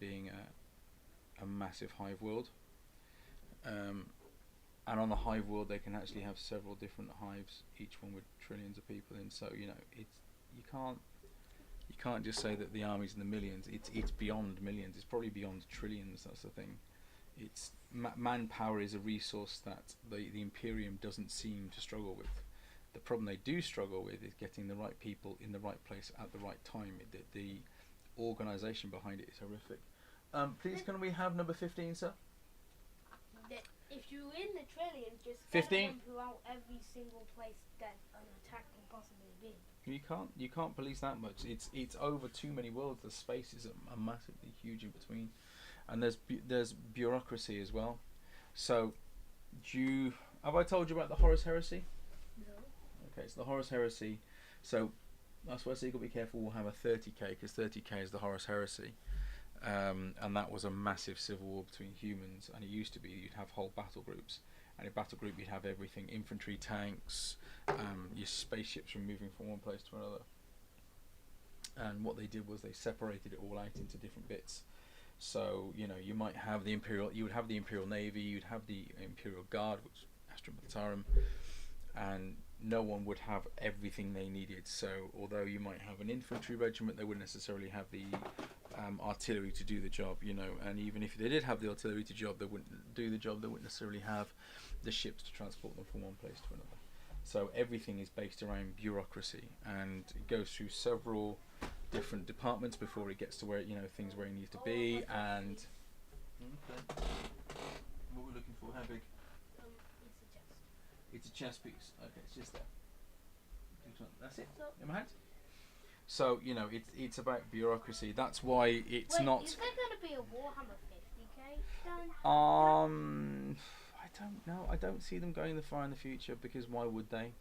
being a massive hive world. And on the hive world, they can actually have several different hives, each one with trillions of people in. So you can't just say that the army's in the millions. It's beyond millions. It's probably beyond trillions. That's the thing. It's manpower is a resource that the Imperium doesn't seem to struggle with. The problem they do struggle with is getting the right people in the right place at the right time. The organisation behind it is horrific. Please, can we have number 15, sir? If you're in the trillions, just 15 throughout every single place that an attack can possibly be. You can't police that much. It's over too many worlds. The spaces are massively huge in between, and there's bureaucracy as well. So, have I told you about the Horus Heresy? No. Okay, so the Horus Heresy. So that's why I say you've got to be careful. We'll have a 30k because 30k is the Horus Heresy, and that was a massive civil war between humans. And it used to be you'd have whole battle groups. And in battle group, you'd have everything: infantry, tanks, your spaceships from moving from one place to another. And what they did was they separated it all out into different bits. So you might have the you would have the Imperial Navy, you'd have the Imperial Guard, which Astra Militarum, and no one would have everything they needed. So although you might have an infantry regiment, they wouldn't necessarily have the artillery to do the job. And even if they did have the artillery to job, they wouldn't do the job. They wouldn't necessarily have the ships to transport them from one place to another. So everything is based around bureaucracy, and it goes through several different departments before it gets to where things where it needs to be. And okay, what we're looking for? How big? It's a chest. It's a chess piece. Okay, it's just there. That's it. In my hand. So it's about bureaucracy. That's why it's not. Is there going to to be a Warhammer 50k done? I don't know. I don't see them going the far in the future because why would they?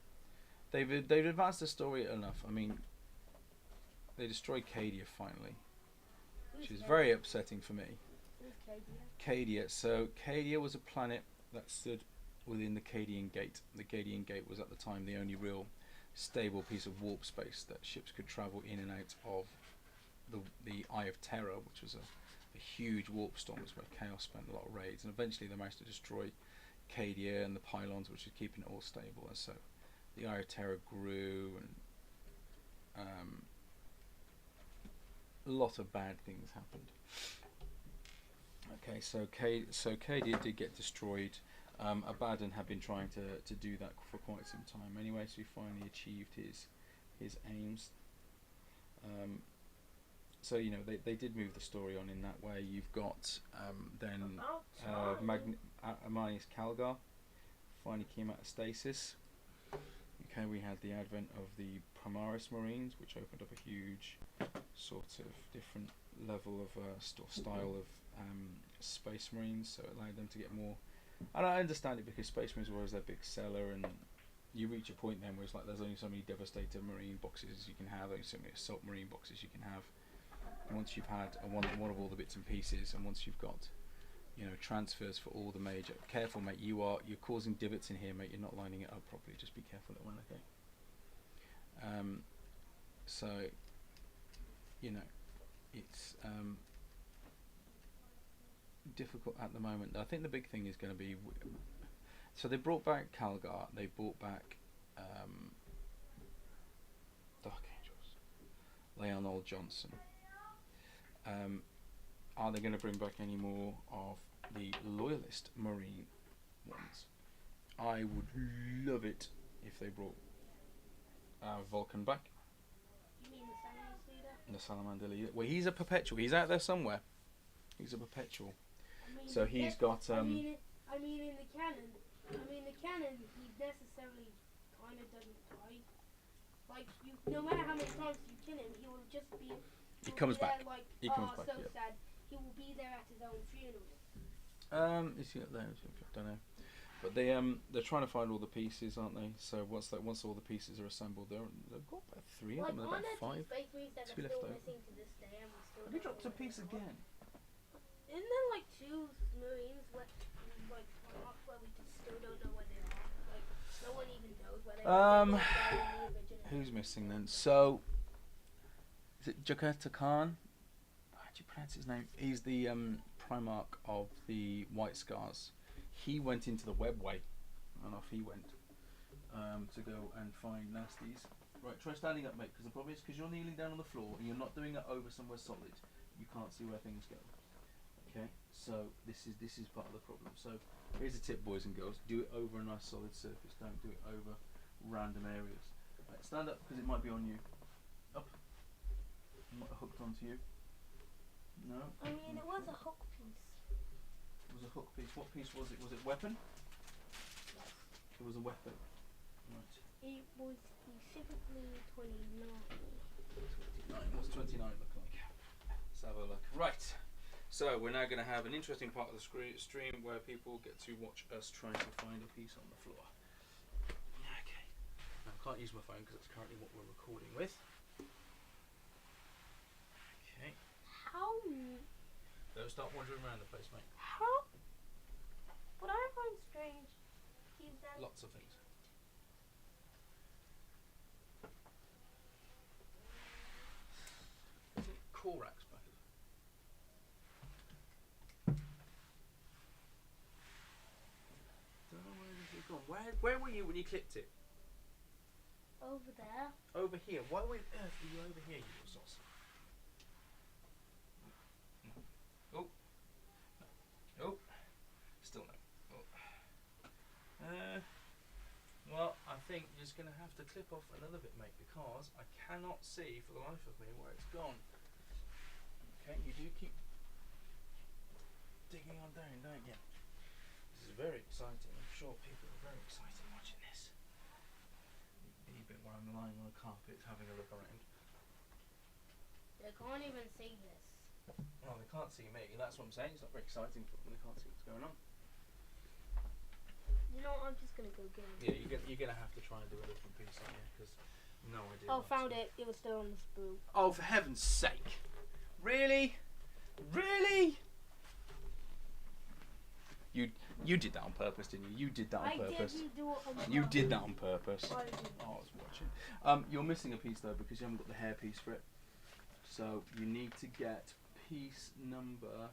They've advanced the story enough. I mean, they destroyed Cadia finally, which is very upsetting for me. Who's Cadia? Cadia. So Cadia was a planet that stood within the Cadian Gate. The Cadian Gate was at the time the only real stable piece of warp space that ships could travel in and out of. The Eye of Terror, which was a huge warp storm, where Chaos spent a lot of raids, and eventually they managed to destroy Cadia and the pylons, which is keeping it all stable. And so the Eye of Terror grew, and a lot of bad things happened. Okay, so Cadia did get destroyed. Abaddon had been trying to do that for quite some time anyway, so he finally achieved his aims. So you know they did move the story on in that way. You've got then Amanius Calgar finally came out of stasis. Okay, we had the advent of the Primaris Marines, which opened up a huge sort of different level of style of Space Marines, so it allowed them to get more. And I understand it because Space Marines were always their big seller, and you reach a point then where it's like there's only so many Devastator Marine boxes you can have, only so many Assault Marine boxes you can have. And once you've had one of all the bits and pieces, and once you've got, you know, transfers for all the major. Careful, mate. You're causing divots in here, mate. You're not lining it up properly. Just be careful, little one. Okay. So, you know, it's difficult at the moment. I think the big thing is going to be. So they brought back Calgar. They brought back Dark Angels. Leon Johnson. Are they going to bring back any more of the Loyalist Marine ones? I would love it if they brought Vulcan back. You mean the Salamanders leader? The Salamander leader. Well, he's a perpetual. He's out there somewhere. He's a perpetual. I mean, So he's got. I mean, in the canon. He necessarily kind of doesn't die. Like, no matter how many times you kill him, he will just be. He comes back. There, like, he comes back. So yeah. sad. He will be there at his own funeral. Is he up there? I don't know. But they're trying to find all the pieces, aren't they? So once all the pieces are assembled, they've got about 3 of them. About 5. 2 left over. Have you dropped a piece again? Isn't there like 2 Marines where we just still don't know where they are? Like no one even knows where they are. Who's missing then? So is it Jakarta Khan? How do you pronounce his name? He's the Primarch of the White Scars. He went into the webway, and off he went to go and find nasties. Right, try standing up, mate, because the problem is because you're kneeling down on the floor and you're not doing it over somewhere solid. You can't see where things go. Okay, so this is part of the problem. So here's a tip, boys and girls: do it over a nice solid surface. Don't do it over random areas. Right, stand up because it might be on you. Up. It might have hooked onto you. No. I mean, it was a hook piece. It was a hook piece. What piece was it? Was it weapon? Yes. It was a weapon. Right. It was specifically 29. 29. What's 29 look like? Let's have a look. Right. So we're now going to have an interesting part of the stream where people get to watch us trying to find a piece on the floor. Okay. Now I can't use my phone because it's currently what we're recording with. Okay. How? Don't start wandering around the place, mate. How? What I find strange is that. Lots of things. Isn't Korax back there? Don't know where this has gone. Where were you when you clipped it? Over there. Over here. Why on earth were you over here, you little sauce? Oh. Oh. Still no. Oh. Well, I think you're just going to have to clip off another bit, mate, because I cannot see for the life of me where it's gone. Okay, you do keep digging on down, don't you? This is very exciting. I'm sure people are very excited watching this. The bit where I'm lying on a carpet having a look around. They can't even see this. Oh, they can't see me. That's what I'm saying. It's not very exciting for them. They can't see what's going on. You know what? I'm just gonna go get it. Yeah, you're gonna have to try and do a different piece, aren't you? Because no idea. Oh, found it. It was still on the spool. Oh, for heaven's sake! Really? Really? You did that on purpose, didn't you? You did that on purpose. I didn't do it on purpose. You did that on purpose. I didn't. Oh, I was watching. You're missing a piece though because you haven't got the hair piece for it. So you need to get piece number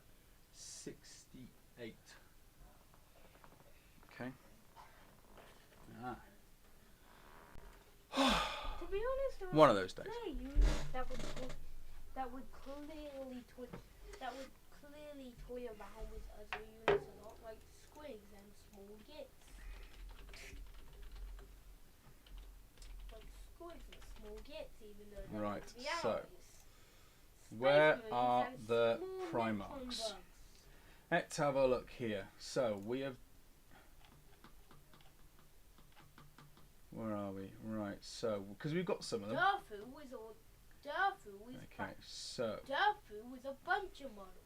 68. Okay. Ah. To be honest, One of those days. That would clearly toy around with other units a lot, like squigs and small gits. Like squigs and small gits, even though they're Right. the So, allies. where Space are Marines and the small Primarchs? bugs. Let's have a look here. So we have. Where are we? Right. So because we've got some of them. Durfu was Okay. So. Durfu was a bunch of models.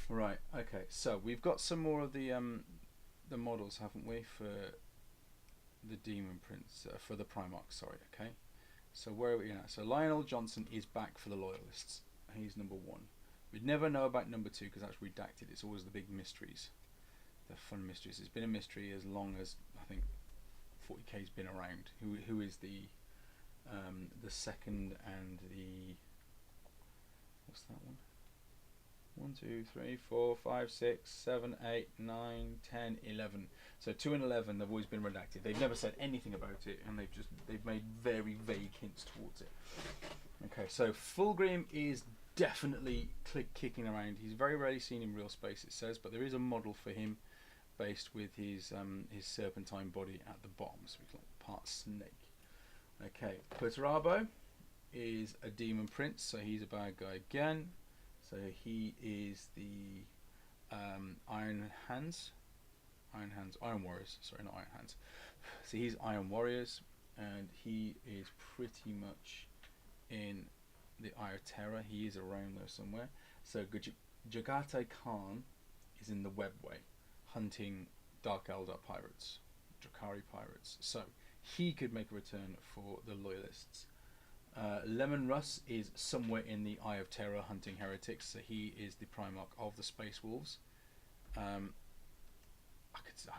Right. Okay. So we've got some more of the models, haven't we, for the Demon Prince, for the Primarch? Sorry. Okay. So where are we at? So Lionel Johnson is back for the Loyalists. He's number 1. We'd never know about number 2 because that's redacted. It's always the big mysteries, the fun mysteries. It's been a mystery as long as I think 40k's been around. Who is the second and the what's that one? 1, 2, 3, 4, 5, 6, 7, 8, 9, 10, 11. So 2 and 11 have always been redacted. They've never said anything about it, and they've made very vague hints towards it. Okay, so Fulgrim is definitely kicking around. He's very rarely seen in real space, it says, but there is a model for him based with his serpentine body at the bottom, so he's like part snake. Okay, Perturabo is a demon prince, so he's a bad guy again. So he is the Iron Warriors. Sorry, not Iron Hands. So he's Iron Warriors, and he is pretty much in the Eye of Terror. He is around there somewhere. So Jagate Khan is in the Webway, hunting Dark Eldar pirates, Drakari pirates. So he could make a return for the Loyalists. Lemon Russ is somewhere in the Eye of Terror hunting heretics, so he is the Primarch of the Space Wolves. I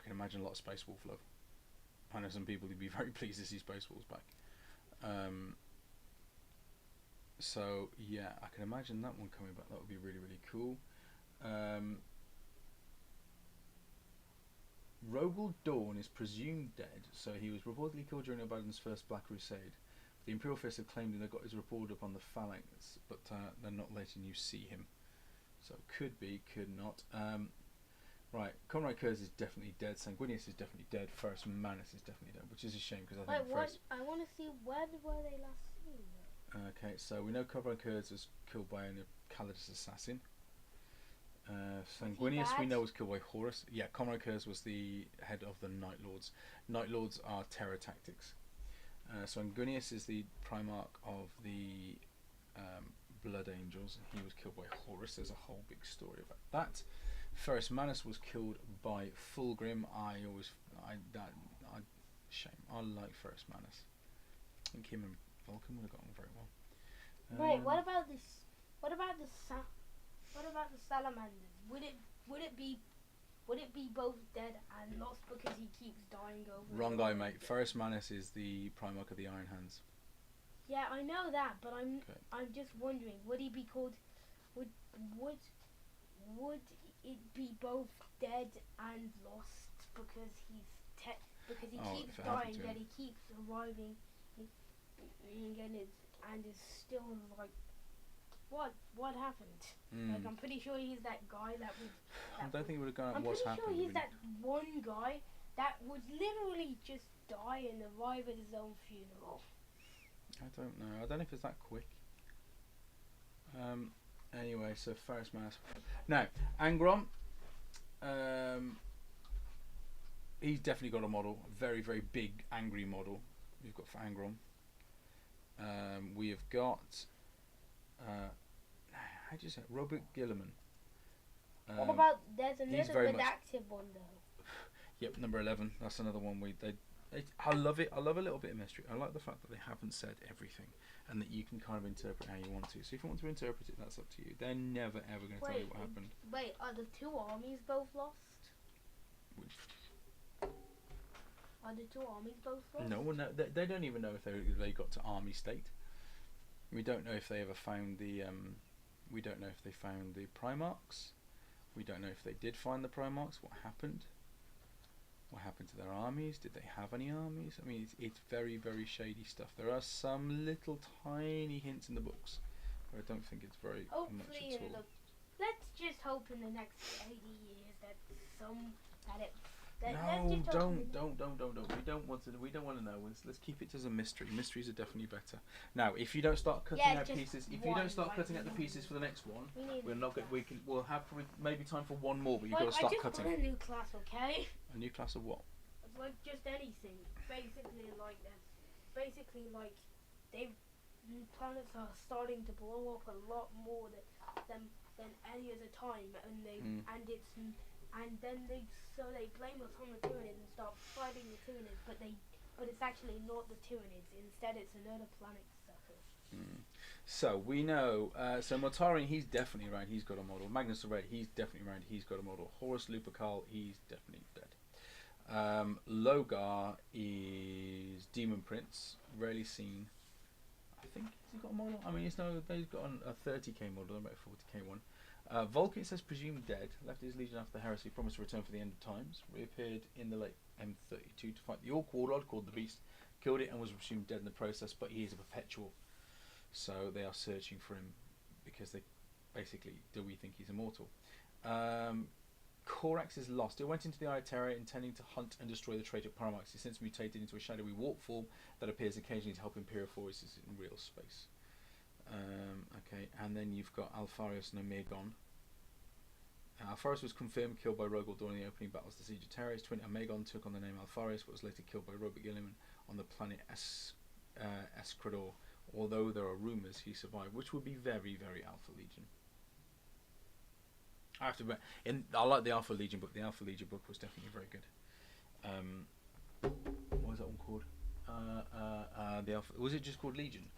can imagine a lot of Space Wolf love. I know some people would be very pleased to see Space Wolves back. So yeah, I can imagine that one coming back. That would be really, really cool. Rogel Dawn is presumed dead, so he was reportedly killed during Abaddon's first Black Crusade. The Imperial Fist have claimed they got his report up on the Phalanx, but they're not letting you see him. So could be, could not. Right, Conrad Kurz is definitely dead. Sanguinius is definitely dead. Ferrus Manus is definitely dead, which is a shame because I think. Wait, I want to see where were they last seen? Okay, so we know Conrad Kurz was killed by an Calidus assassin. Sanguinius we know was killed by Horus. Yeah, Conrad Kurz was the head of the Night Lords. Night Lords are terror tactics. Sanguinius is the Primarch of the Blood Angels. He was killed by Horus. There's a whole big story about that. Ferrus Manus was killed by Fulgrim. Shame. I like Ferrus Manus. I think him and Vulcan would have gotten very well. Wait, what about this? What about the salamanders? Would it be both dead and lost because he keeps dying over? Wrong guy, mate. Ferrus Manus is the Primarch of the Iron Hands. Yeah, I know that, but I'm just wondering, would he be called? Would it be both dead and lost because he keeps dying, that he keeps surviving, and is still like, what happened? Like, I'm pretty sure he's that guy that would. I don't think it would have gone. What's happened? I'm pretty sure he's that one guy that would literally just die and arrive at his own funeral. I don't know. I don't know if it's that quick. Anyway, so Ferrus Manus. Now, Angron. He's definitely got a model. A very, very big, angry model we've got for Angron. We have got... how how do you say it? Robert Gilliman. What about there's another very redacted one though? Yep, number 11. That's another one I love it. I love a little bit of mystery. I like the fact that they haven't said everything and that you can kind of interpret how you want to. So if you want to interpret it, that's up to you. They're never ever going to tell you what happened. Wait, are the two armies both lost? Which? Are the two armies both lost? No one. They don't even know if they got to army state. We don't know if they ever found the. We don't know if they found the Primarchs. We don't know if they did find the Primarchs. What happened? What happened to their armies? Did they have any armies? I mean, it's very, very shady stuff. There are some little tiny hints in the books, but I don't think it's very much at all. Let's just hope in the next 80 years that it. No, don't. We don't want to know. Let's keep it as a mystery. Mysteries are definitely better. Now, if you don't start cutting out pieces, cutting out the pieces for the next one, we're not good. We'll have maybe time for one more, but you've got to start cutting. I just want a new class, okay? A new class of what? It's like just anything. Basically, like planets are starting to blow up a lot more than any other time, and then they blame us on the Tyranids and start fighting the Tyranids, but it's actually not the Tyranids. Instead, it's another planet sucker. So we know. So Mortarion, he's definitely around. He's got a model. Magnus the Red, he's definitely around. He's got a model. Horus Lupercal, he's definitely dead. Logar is Demon Prince, rarely seen. I think he's got a model. I mean, they've got a 30k model, about a 40k one. Vulcan says presumed dead, left his legion after the heresy, promised to return for the end of times, reappeared in the late M32 to fight the Orc Warlord called the Beast, killed it and was presumed dead in the process, but he is a perpetual. So they are searching for him because they basically, do we think he's immortal? Corax is lost. It went into the Eye of Terror intending to hunt and destroy the traitor Primarchs. He since mutated into a shadowy warp form that appears occasionally to help Imperial forces in real space. Okay, and then you've got Alfarius and Omegon. Alfarius was confirmed killed by Rogol during the opening battles of the Siege of Terra. His twin Omegon took on the name Alfarius, but was later killed by Robert Gilliman on the planet Escrador. Although there are rumours he survived, which would be very, very Alpha Legion. I have to admit, I like the Alpha Legion book. The Alpha Legion book was definitely very good. What was that one called? The Alpha. Was it just called Legion?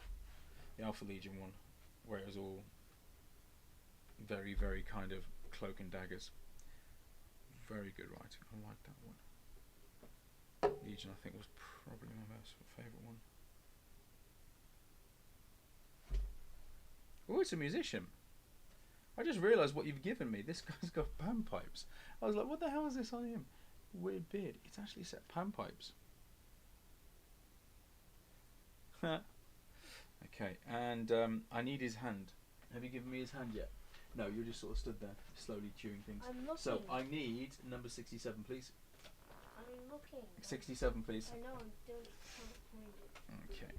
The Alpha Legion one, where it was all very, very kind of cloak and daggers. Very good writing. I like that one. Legion, I think, was probably my most favourite one. Oh, it's a musician. I just realised what you've given me. This guy's got panpipes. I was like, what the hell is this on him? Weird beard. It's actually set panpipes. Okay, and I need his hand. Have you given me his hand yet? No, you just sort of stood there, slowly chewing things. I'm looking. So I need number 67, please. I'm looking. 67, please. I know, I'm doing it. Can't find it. Okay,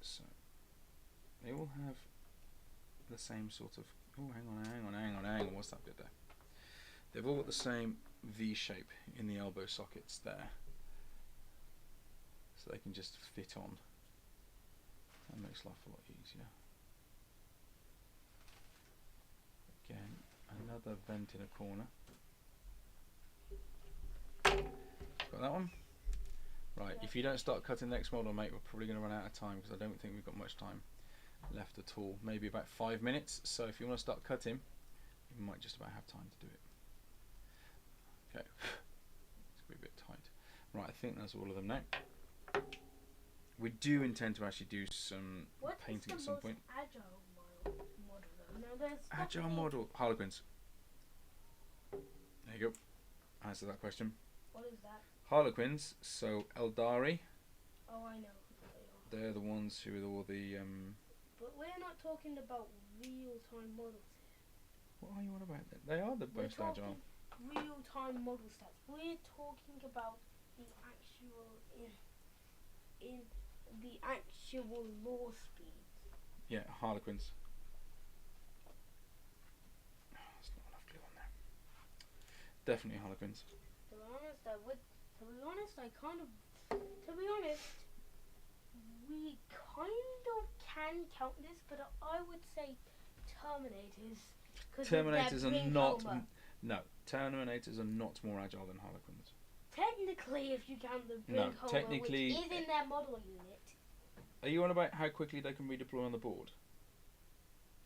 so they all have the same sort of. Oh, hang on. What's that bit there? They've all got the same V shape in the elbow sockets there, so they can just fit on. That makes life a lot easier. Again, another vent in a corner. Got that one? Right, if you don't start cutting the next model, mate, we're probably going to run out of time because I don't think we've got much time left at all. Maybe about 5 minutes. So if you want to start cutting, you might just about have time to do it. Okay. It's going to be a bit tight. Right, I think that's all of them now. We do intend to actually do some painting at some point. Agile model. Harlequins. There you go. Answer that question. What is that? Harlequins. So Eldari. Oh, I know. They're the ones who with all the. But we're not talking about real-time models. What are you on about? They are the most agile. Real-time model stats. We're talking about the actual in the actual law speed. Yeah, Harlequins. There's not enough glue on there. Definitely Harlequins. To be honest, we kind of can count this, but I would say Terminators. 'Cause Terminators of their are not. armor. No, Terminators are not more agile than Harlequins. Technically, if you count the No, Brink technically- which is in their model unit. Are you on about how quickly they can redeploy on the board?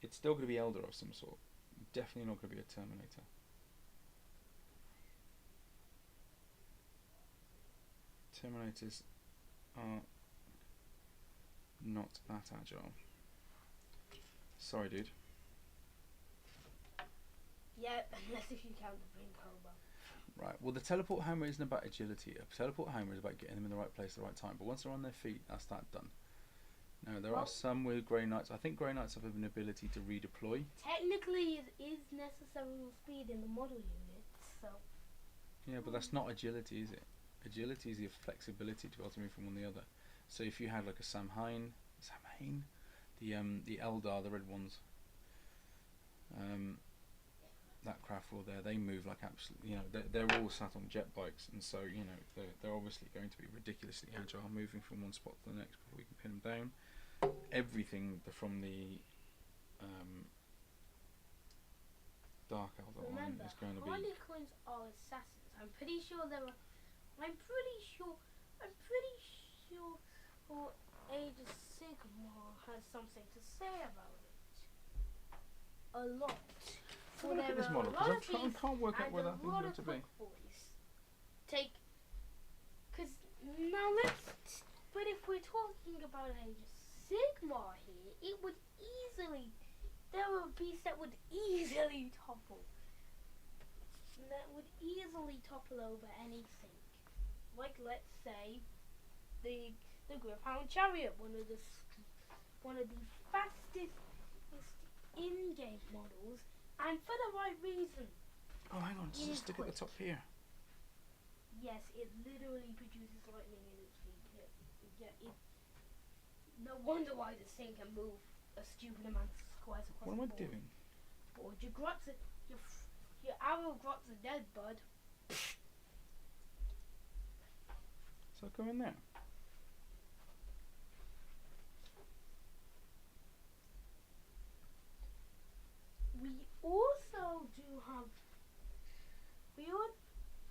It's still going to be Eldar of some sort. Definitely not going to be a Terminator. Terminators are not that agile. Sorry, dude. Yeah, unless if you count the Brink Homer. Right, well the teleport hammer isn't about agility. A teleport hammer is about getting them in the right place at the right time. But once they're on their feet, that's that done. Now there are some with Grey Knights. I think Grey Knights have an ability to redeploy. Technically, it is necessary speed in the model unit, so... Yeah, but that's not agility, is it? Agility is the flexibility to be able to move from one to the other. So if you had like a Samhain, the Eldar, the red ones, that craft war there, they move like absolutely, you know, they're all sat on jet bikes, and so, you know, they're obviously going to be ridiculously agile, moving from one spot to the next before we can pin them down. Everything from the Dark Eldar one is going to be... Harlequins are assassins. I'm pretty sure Age of Sigmar has something to say about it. A lot. Have a look at this model, because I can't work out where that thing's going to be. Because now let's... But if we're talking about Age of Sigmar here, it would easily... There are beasts that would easily topple. That would easily topple over anything. Like, let's say, the Griphound Chariot, one of the fastest in-game models, and for the right reason. Oh, hang on, does it stick at the top here? Yes, it literally produces lightning in its feet. No wonder why this thing can move a stupid amount of squares across the board. What am I doing? Board, your arrow grots are dead, bud. So go in there.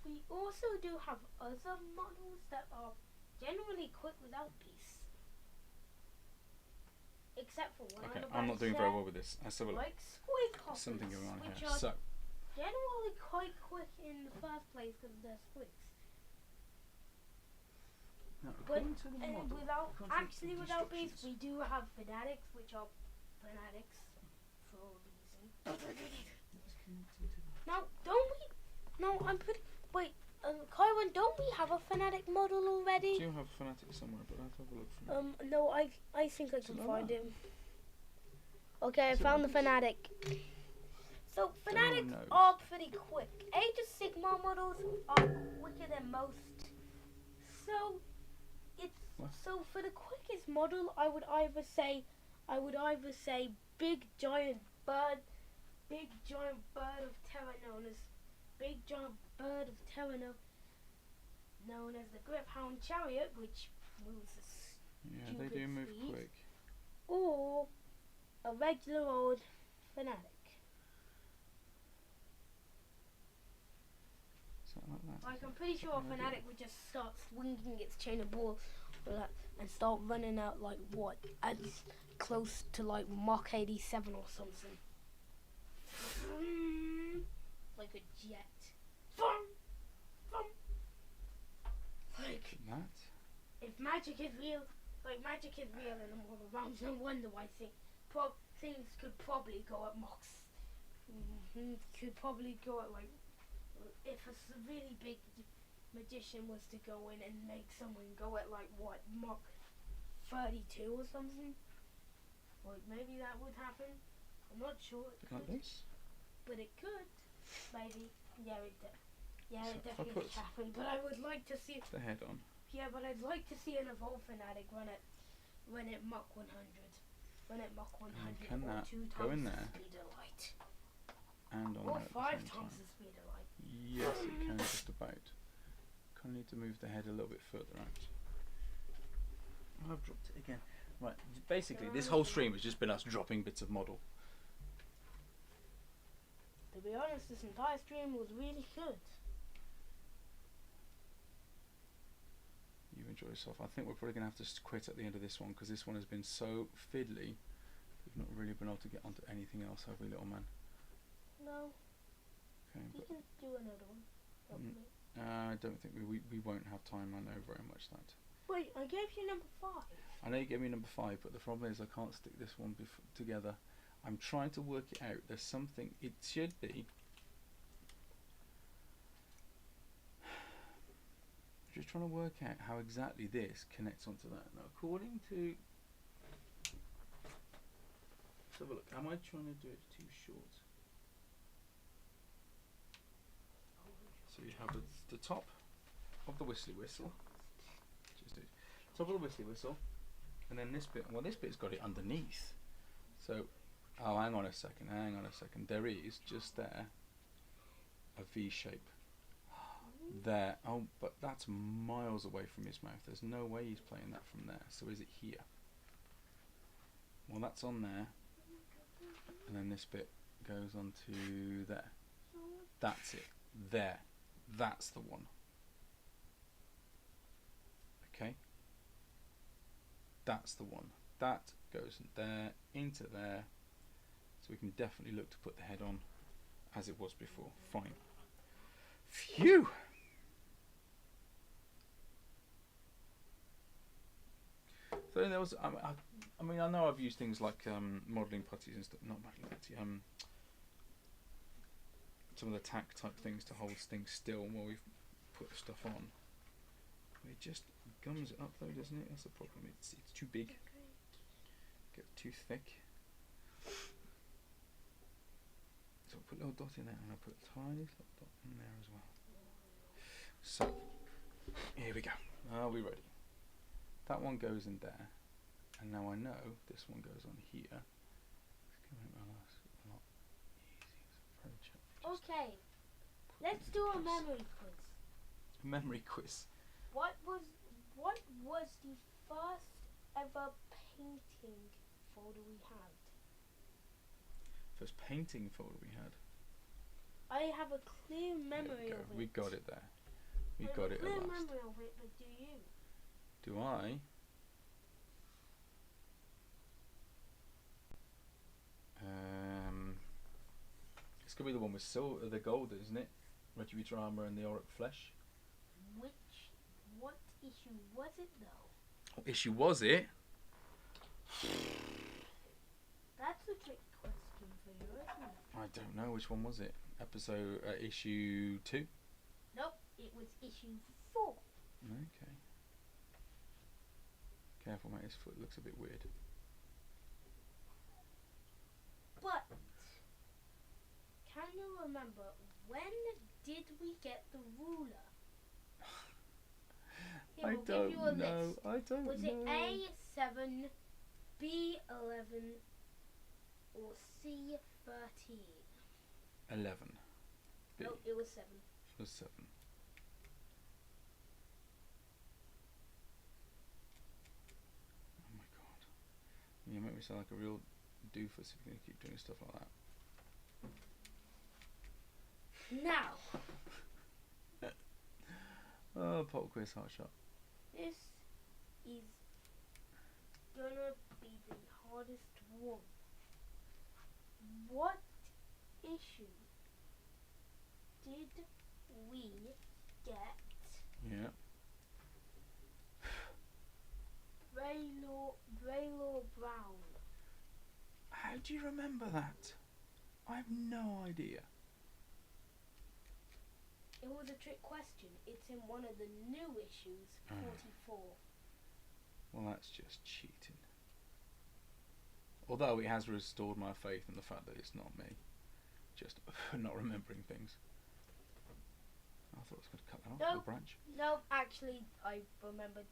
We also do have other models that are generally quick without beasts. Except for one. Okay, I'm not doing very well with this. Let's have a look. Like squig hoppers, Something going on which here. are So, generally quite quick in the first place because they're squigs. now, But according to the model, without beasts, we do have fanatics, which are fanatics for a reason. Now, don't we? No, I'm pretty. Wait, Kyron, don't we have a fanatic model already? do you have Fanatic somewhere? But I'll have a look for it. No, I think I can find that? him. Okay, I found the fanatic. So fanatics knows. are pretty quick. Age of Sigmar models are quicker than most. So for the quickest model, I would either say big giant bird of terror known as known as the Griphound Chariot, which moves a Yeah, they do move speed. quick. Or a regular old fanatic. Something like that. Like, I'm pretty sure a fanatic would just start swinging its chain of ball and start running out like what? At close to like Mach 87 or something. Like a jet. Like that? if magic is real in the world around, no wonder why things could probably go at Mach. Could probably go at like, if a really big magician was to go in and make someone go at like what, Mach 32 or something. Like maybe that would happen. I'm not sure. Like this? But it could. Maybe. Yeah, it So definitely could happen. But I would like to see. The head on. Yeah, but I'd like to see an evolved fanatic run at Mach 100. Run at Mach 100 can or that 2 times go in the there? speed of light. And on Or there at 5 the same times time. the speed of light. Yes, it can just about. Kind of need to move the head a little bit further out. I've dropped it again. Right, basically this whole stream has just been us dropping bits of model. To be honest, this entire stream was really good. You enjoy yourself. I think we're probably going to have to quit at the end of this one because this one has been so fiddly. We've not really been able to get onto anything else, have we, little man? No. Okay, You can do another one. I don't think we won't have time. I know very much that. Wait, I gave you number 5. I know you gave me number 5, but the problem is I can't stick this one together. I'm trying to work it out. There's something. It should be. Just trying to work out how exactly this connects onto that. Now, according to. Let's have a look. Am I trying to do it too short? So you have the top of the whistly whistle. Just do top of the whistly whistle, and then this bit. Well, this bit's got it underneath. So, oh, hang on a second. There is just there a V shape. There. Oh, but that's miles away from his mouth. There's no way he's playing that from there. So is it here? Well, that's on there, and then this bit goes on to there. That's it. There. That's the one. Okay. That's the one. That goes there, into there. So we can definitely look to put the head on as it was before. Fine. Phew! So there was, I mean, I know I've used things like modelling putties and stuff, not modelling putty, some of the tack type things to hold things still while we've put the stuff on. It just gums it up though, doesn't it? That's the problem. It's too big. Gets too thick. So I'll put a little dot in there, and I'll put a tiny little dot in there as well. So here we go. Are we ready? That one goes in there, and now I know this one goes on here. It's going to make my life a lot easier. Okay, let's do a memory quiz. Memory quiz. What was the first ever painting folder we had? First painting folder we had. I have a clear memory of it. We got it there. We got it at last. I have a clear memory of it, but do you? Do I? It's gonna be the one with silver, the gold, isn't it? Retributor armor and the auric flesh. What issue was it though? What issue was it? That's a trick question for you, isn't it? I don't know. Which one was it? Episode issue 2? Nope, it was issue 4. Okay. Careful, mate. His foot looks a bit weird. But can you remember when did we get the ruler? Here, I we'll don't give you a know. list. I don't know. Was it A7, B11, or C13? 11. B. No, it was 7. It was 7. Oh my god. You make me sound like a real doofus if you're going to keep doing stuff like that. Now. Oh, pop quiz, hot shot. This is gonna be the hardest one. What issue did we get? Yeah. Braylor Brown. How do you remember that? I have no idea. It was a trick question. It's in one of the new issues, 44. Well, that's just cheating. Although it has restored my faith in the fact that it's not me. Just not remembering things. I thought I was going to cut that off the branch. No, actually, I remembered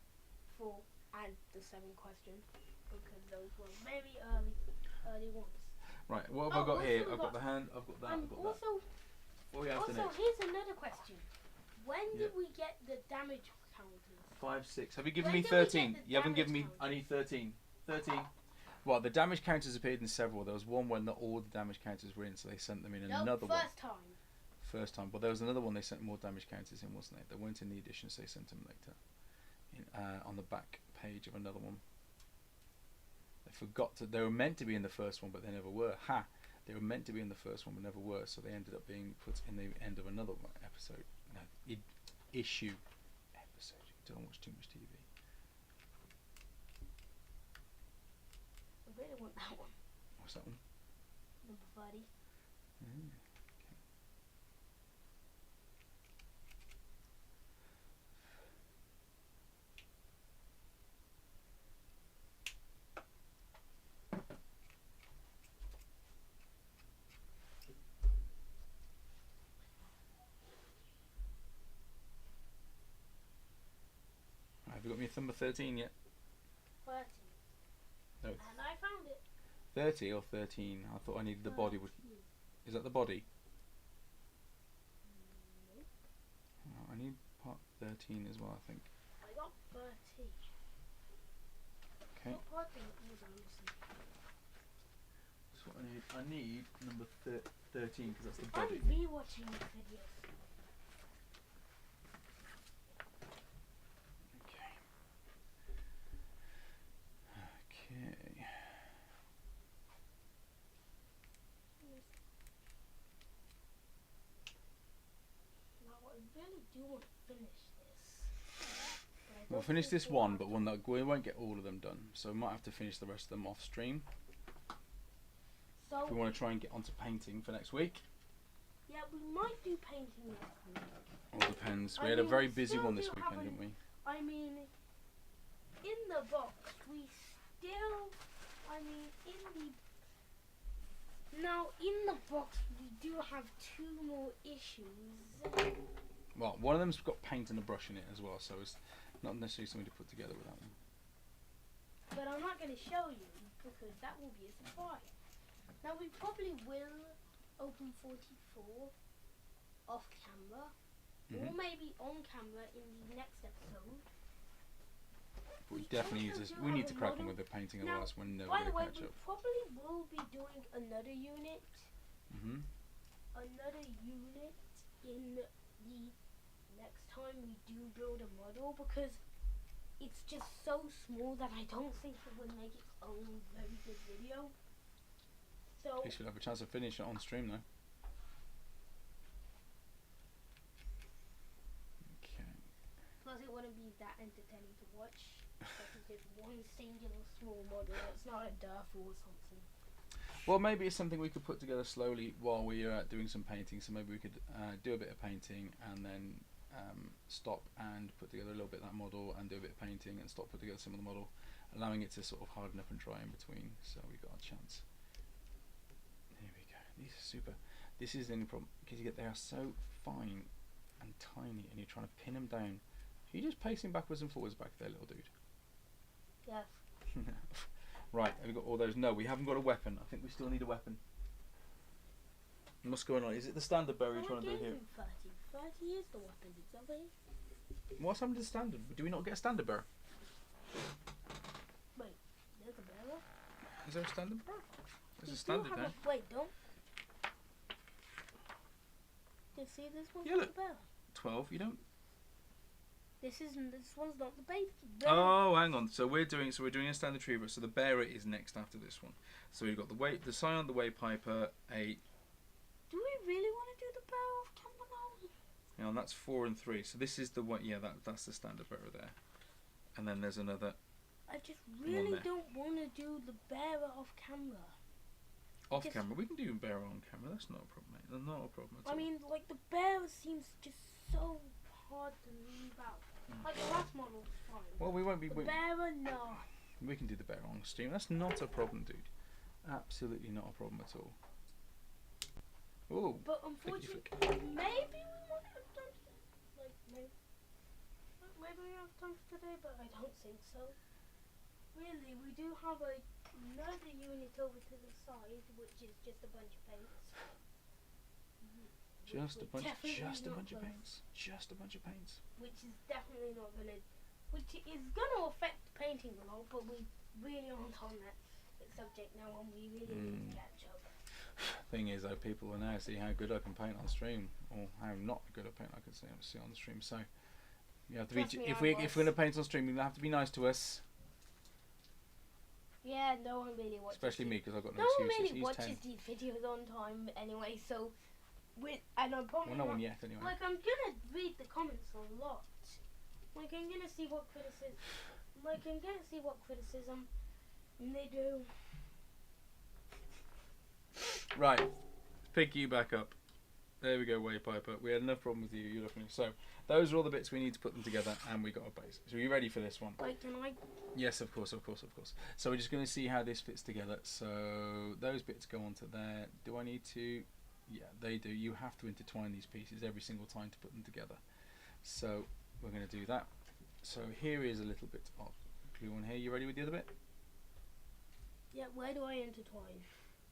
4 and the 7 question because those were very early ones. Right, what have I got here? I've got the hand, I've got that, I've got also, that. What we have also, here's another question. When did we get the damage counters? 5, 6. Have you given me 13? You haven't given me. I need 13. 13. Well, the damage counters appeared in several. There was one when not all the damage counters were in, so they sent them in another one. First time. But there was another one they sent more damage counters in, wasn't it? They weren't in the edition, so they sent them later. On the back page of another one. They forgot to. They were meant to be in the first one, but they never were. Ha! They were meant to be in the first one, but never were. So they ended up being put in the end of another episode. No, issue episode. You don't watch too much TV. I really want that one. What's that one? Number 30. Okay. Have you got me number 13 yet? 30. No. And I found it. 30 or 13? I thought I needed the body. Is that the body? Nope. Oh, I need part 13 as well, I think. I got 30. Okay. What part was I missing? That's what I need. I need number 13 because that's the body. I'm rewatching the videos. Okay. Now I really do want to finish this. We'll finish this one, but we won't get all of them done. So we might have to finish the rest of them off stream. So if we want to try and get onto painting for next week. Yeah, we might do painting next week. All depends. We had a very busy one this weekend, didn't we? I mean, in the box, we still, in the box, we do have 2 more issues. Well, one of them's got paint and a brush in it as well, so it's not necessarily something to put together with that one. But I'm not going to show you, because that will be a surprise. Now, we probably will open 44 off camera, or maybe on camera in the next episode. But we definitely need to crack on with the painting, otherwise we're never going to catch up. We probably will be doing another unit. Another unit in the next time we do build a model, because it's just so small that I don't think it would make its own very good video. So at least you'll have a chance to finish it on stream though. Okay. Plus it wouldn't be that entertaining to watch. Just one singular small model. It's not a duffel or something. Well, maybe it's something we could put together slowly while we're doing some painting. So maybe we could do a bit of painting and then stop and put together a little bit of that model and do a bit of painting and stop, put together some of the model, allowing it to sort of harden up and dry in between. So we got a chance. Here we go. These are super. This is the only problem because they are so fine and tiny, and you're trying to pin them down. Are you just pacing backwards and forwards back there, little dude? Yes. Right, have we got all those? No, we haven't got a weapon. I think we still need a weapon. What's going on? Is it the standard barrel you're trying to do here? 30 is the weapon, is that right? What's happened to the standard? Do we not get a standard barrel? Wait, there's a barrel? Is there a standard barrel? There's a standard there. Wait, don't. You see this one's Yeah, not look. the barrel. 12, you don't? This one's not the base. Oh, hang on. So we're doing a standard tree, so the bearer is next after this one. So we've got the Scion, the Waypiper, a. Do we really want to do the barrel of camera now? Hang on, that's 4 and 3. So this is the one. Yeah, that's the standard bearer there. And then there's another. I just really don't want to do the bearer off camera. Off camera, we can do bearer on camera. That's not a problem, mate. That's not a problem at all. I mean, like the bearer seems just so hard to leave out. Like the last model was fine. Well, we won't be. The bearer, no. We can do the bearer on stream. That's not a problem, dude. Absolutely not a problem at all. Oh. But unfortunately, maybe we won't have time today. Maybe we have time today, but I don't think so. Really, we do have another unit over to the side, which is just a bunch of paints. Just a bunch of paints. Just a bunch of paints. Which is definitely not gonna. Which is gonna affect painting a lot, but we really aren't on that. subject now, and we really need to catch up. Thing is, though, people will now see how good I can paint on stream, or how not good a paint I can see on the stream. So you have to be. If we're going to paint on stream, you have to be nice to us. Yeah, no one really watches. Especially me, because I've got no excuses. No one really watches these videos on time anyway. So, and I'm probably no one yet anyway. Like, I'm gonna read the comments a lot. Like, I'm gonna see what criticism they do. Right, pick you back up. There we go, Waypiper. We had enough problem with you. You're looking. So those are all the bits we need to put them together, and we got a base. So are you ready for this one? Wait, can I? Yes, of course. So we're just going to see how this fits together. So those bits go onto there. Do I need to? Yeah, they do. You have to intertwine these pieces every single time to put them together. So we're going to do that. So here is a little bit of glue on here. You ready with the other bit? Yeah. Where do I intertwine?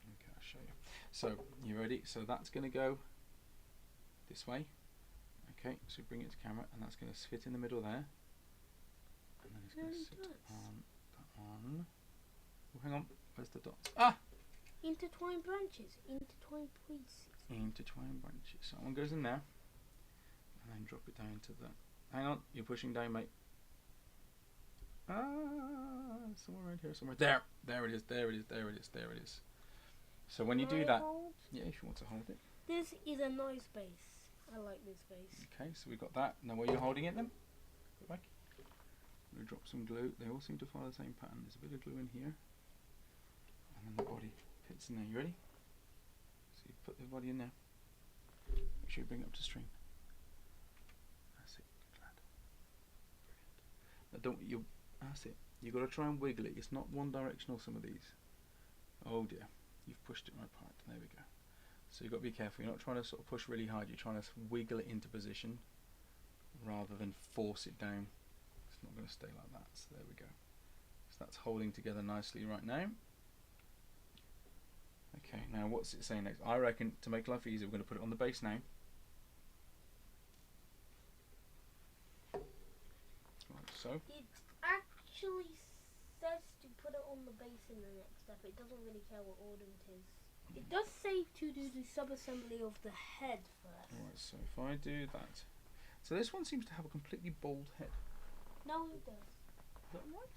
Okay, I'll show you. So you ready? So that's going to go this way. Okay, so bring it to camera, and that's going to fit in the middle there. And then it's going to sit on that one. Oh, hang on, where's the dots? Ah! Intertwine branches, intertwine pieces. Intertwine branches. So that one goes in there, and then drop it down to the. Hang on, you're pushing down, mate. Ah, somewhere around here, somewhere. There it is. So when you do that, yeah, if you want to hold it. This is a nice base. I like this base. Okay, so we've got that. Now where you're holding it then? Go back. We drop some glue. They all seem to follow the same pattern. There's a bit of glue in here. And then the body fits in there. You ready? So you put the body in there. Make sure you bring it up to stream. That's it. Good lad. Brilliant. Now that's it. You've got to try and wiggle it. It's not one directional, some of these. Oh dear. You've pushed it right apart. There we go. So you've got to be careful. You're not trying to sort of push really hard. You're trying to wiggle it into position rather than force it down. It's not going to stay like that. So there we go. So that's holding together nicely right now. Okay, now what's it saying next? I reckon to make life easier, we're going to put it on the base now. Right, so. It actually says to put it on the base in the next step. It doesn't really care what order it is. It does say to do the sub-assembly of the head first. Alright, so if I do that. So this one seems to have a completely bald head. No, it does. Is that right?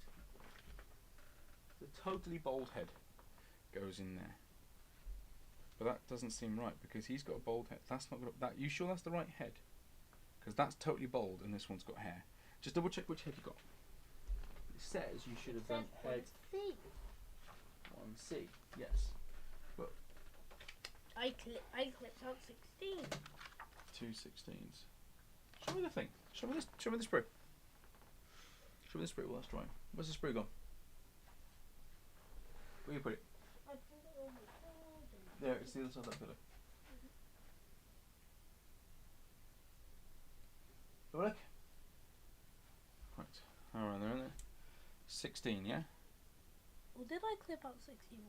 The totally bald head goes in there. But that doesn't seem right because he's got a bald head. That's not that. You sure that's the right head? Because that's totally bald and this one's got hair. Just double check which head you got. It says you should have done head 1C. Yes. But I clipped out 16. 2 16s. Show me the thing. Show me this. Show me the sprue. Show me the sprue while that's drying. Where's the sprue gone? Where you put it? I put it on the board. There, it's the other side of that pillow. Look. Right. Alright, they're in there. 16, yeah? Or did I clip out 61?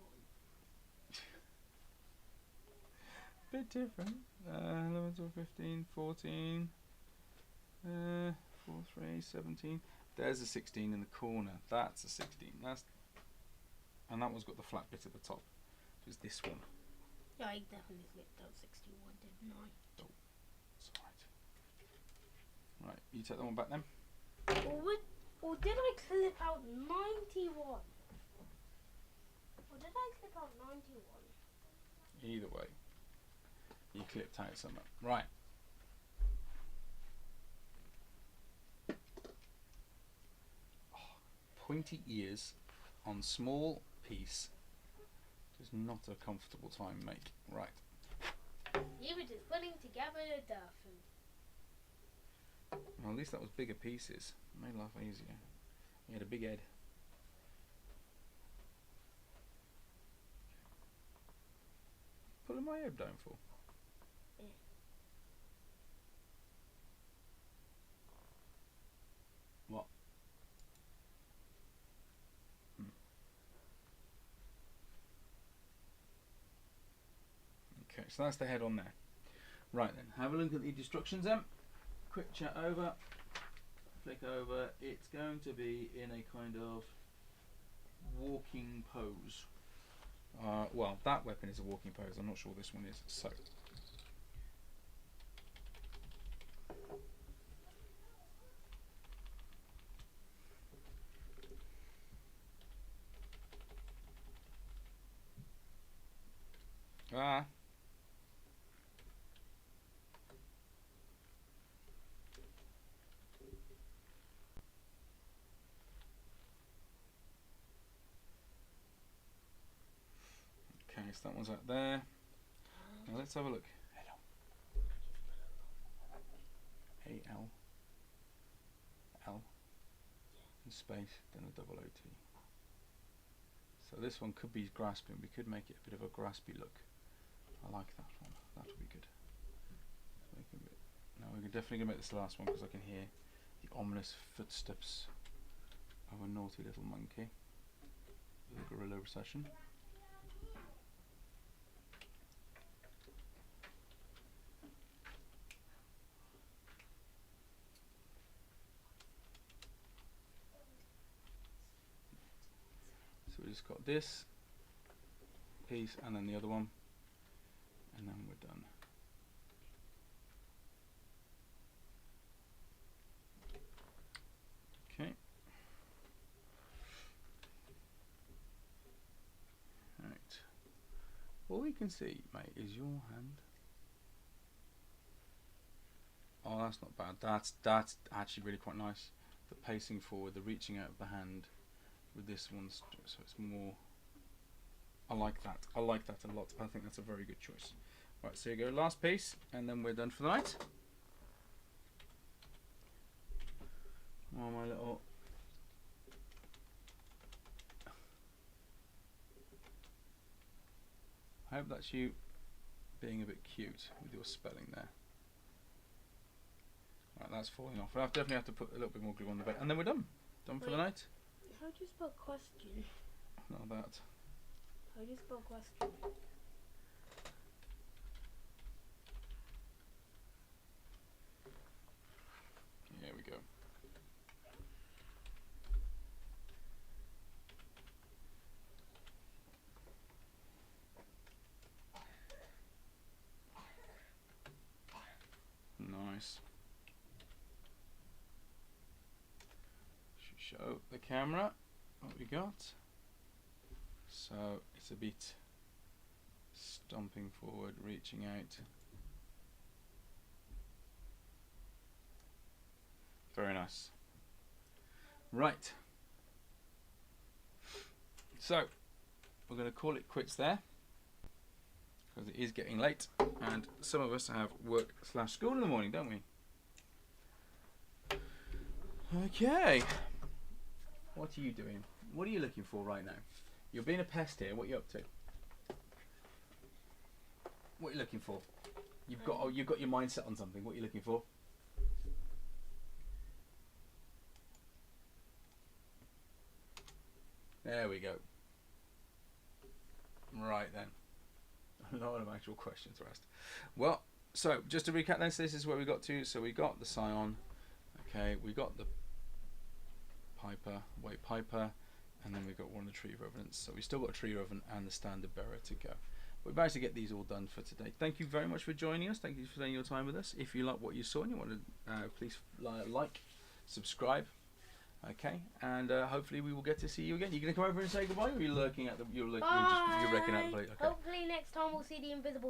Bit different. 11, 12, 15, 14, 4, 3, 17. There's a 16 in the corner. That's a 16. And that one's got the flat bit at the top. So it's this one. Yeah, I definitely clipped out 61, didn't I? Oh, it's alright. Right, you take that one back then. Or did I clip out 91? Or did I clip out 91? Either way, you clipped out some. Right. Oh, pointy ears on small piece is not a comfortable time to make. Right. You were just putting together the duff. Well, at least that was bigger pieces. Made life easier. You had a big head. Pulling my head down for? Yeah. What? Okay, so that's the head on there. Right then, have a look at the instructions then. Quick chat over. Flick over. It's going to be in a kind of walking pose. Well, that weapon is a walking pose. I'm not sure this one is. So. Ah. Okay, so that one's out there. Now let's have a look. A-L. L. And space, then a double O-T. So this one could be grasping. We could make it a bit of a graspy look. I like that one. That would be good. Now we're definitely going to make this the last one because I can hear the ominous footsteps of a naughty little monkey. The gorilla recession. So we just got this piece and then the other one, and then we're done. Okay. Right. All we can see, mate, is your hand. Oh, that's not bad. That's actually really quite nice. The pacing forward, the reaching out of the hand with this one, so it's more. I like that. I like that a lot. I think that's a very good choice. Right, so you go last piece, and then we're done for the night. Oh, my little. I hope that's you being a bit cute with your spelling there. Right, that's falling off. I definitely have to put a little bit more glue on the bed, and then we're done. Done for the night. How do you spell question? Not that. How do you spell question? Here we go. Nice. Should show the camera what we got. So it's a bit stomping forward, reaching out. Very nice. Right. So we're going to call it quits there because it is getting late and some of us have work/school in the morning, don't we? Okay. What are you doing? What are you looking for right now? You're being a pest here. What are you up to? What are you looking for? You've got your mind set on something. What are you looking for? There we go. Right then. A lot of actual questions were asked. Well, so just to recap then, so this is where we got to. So we got the Scion. Okay, we got the Piper, White Piper, and then we got one of the Tree-Revenants. So we still got a Tree-Revenant and the Standard Bearer to go. We've managed to get these all done for today. Thank you very much for joining us. Thank you for spending your time with us. If you like what you saw and you want to, please like, subscribe. Okay, and hopefully we will get to see you again. You gonna come over and say goodbye, or are you lurking at the? You're lurking at the plate. Okay. Hopefully next time we'll see the invisible.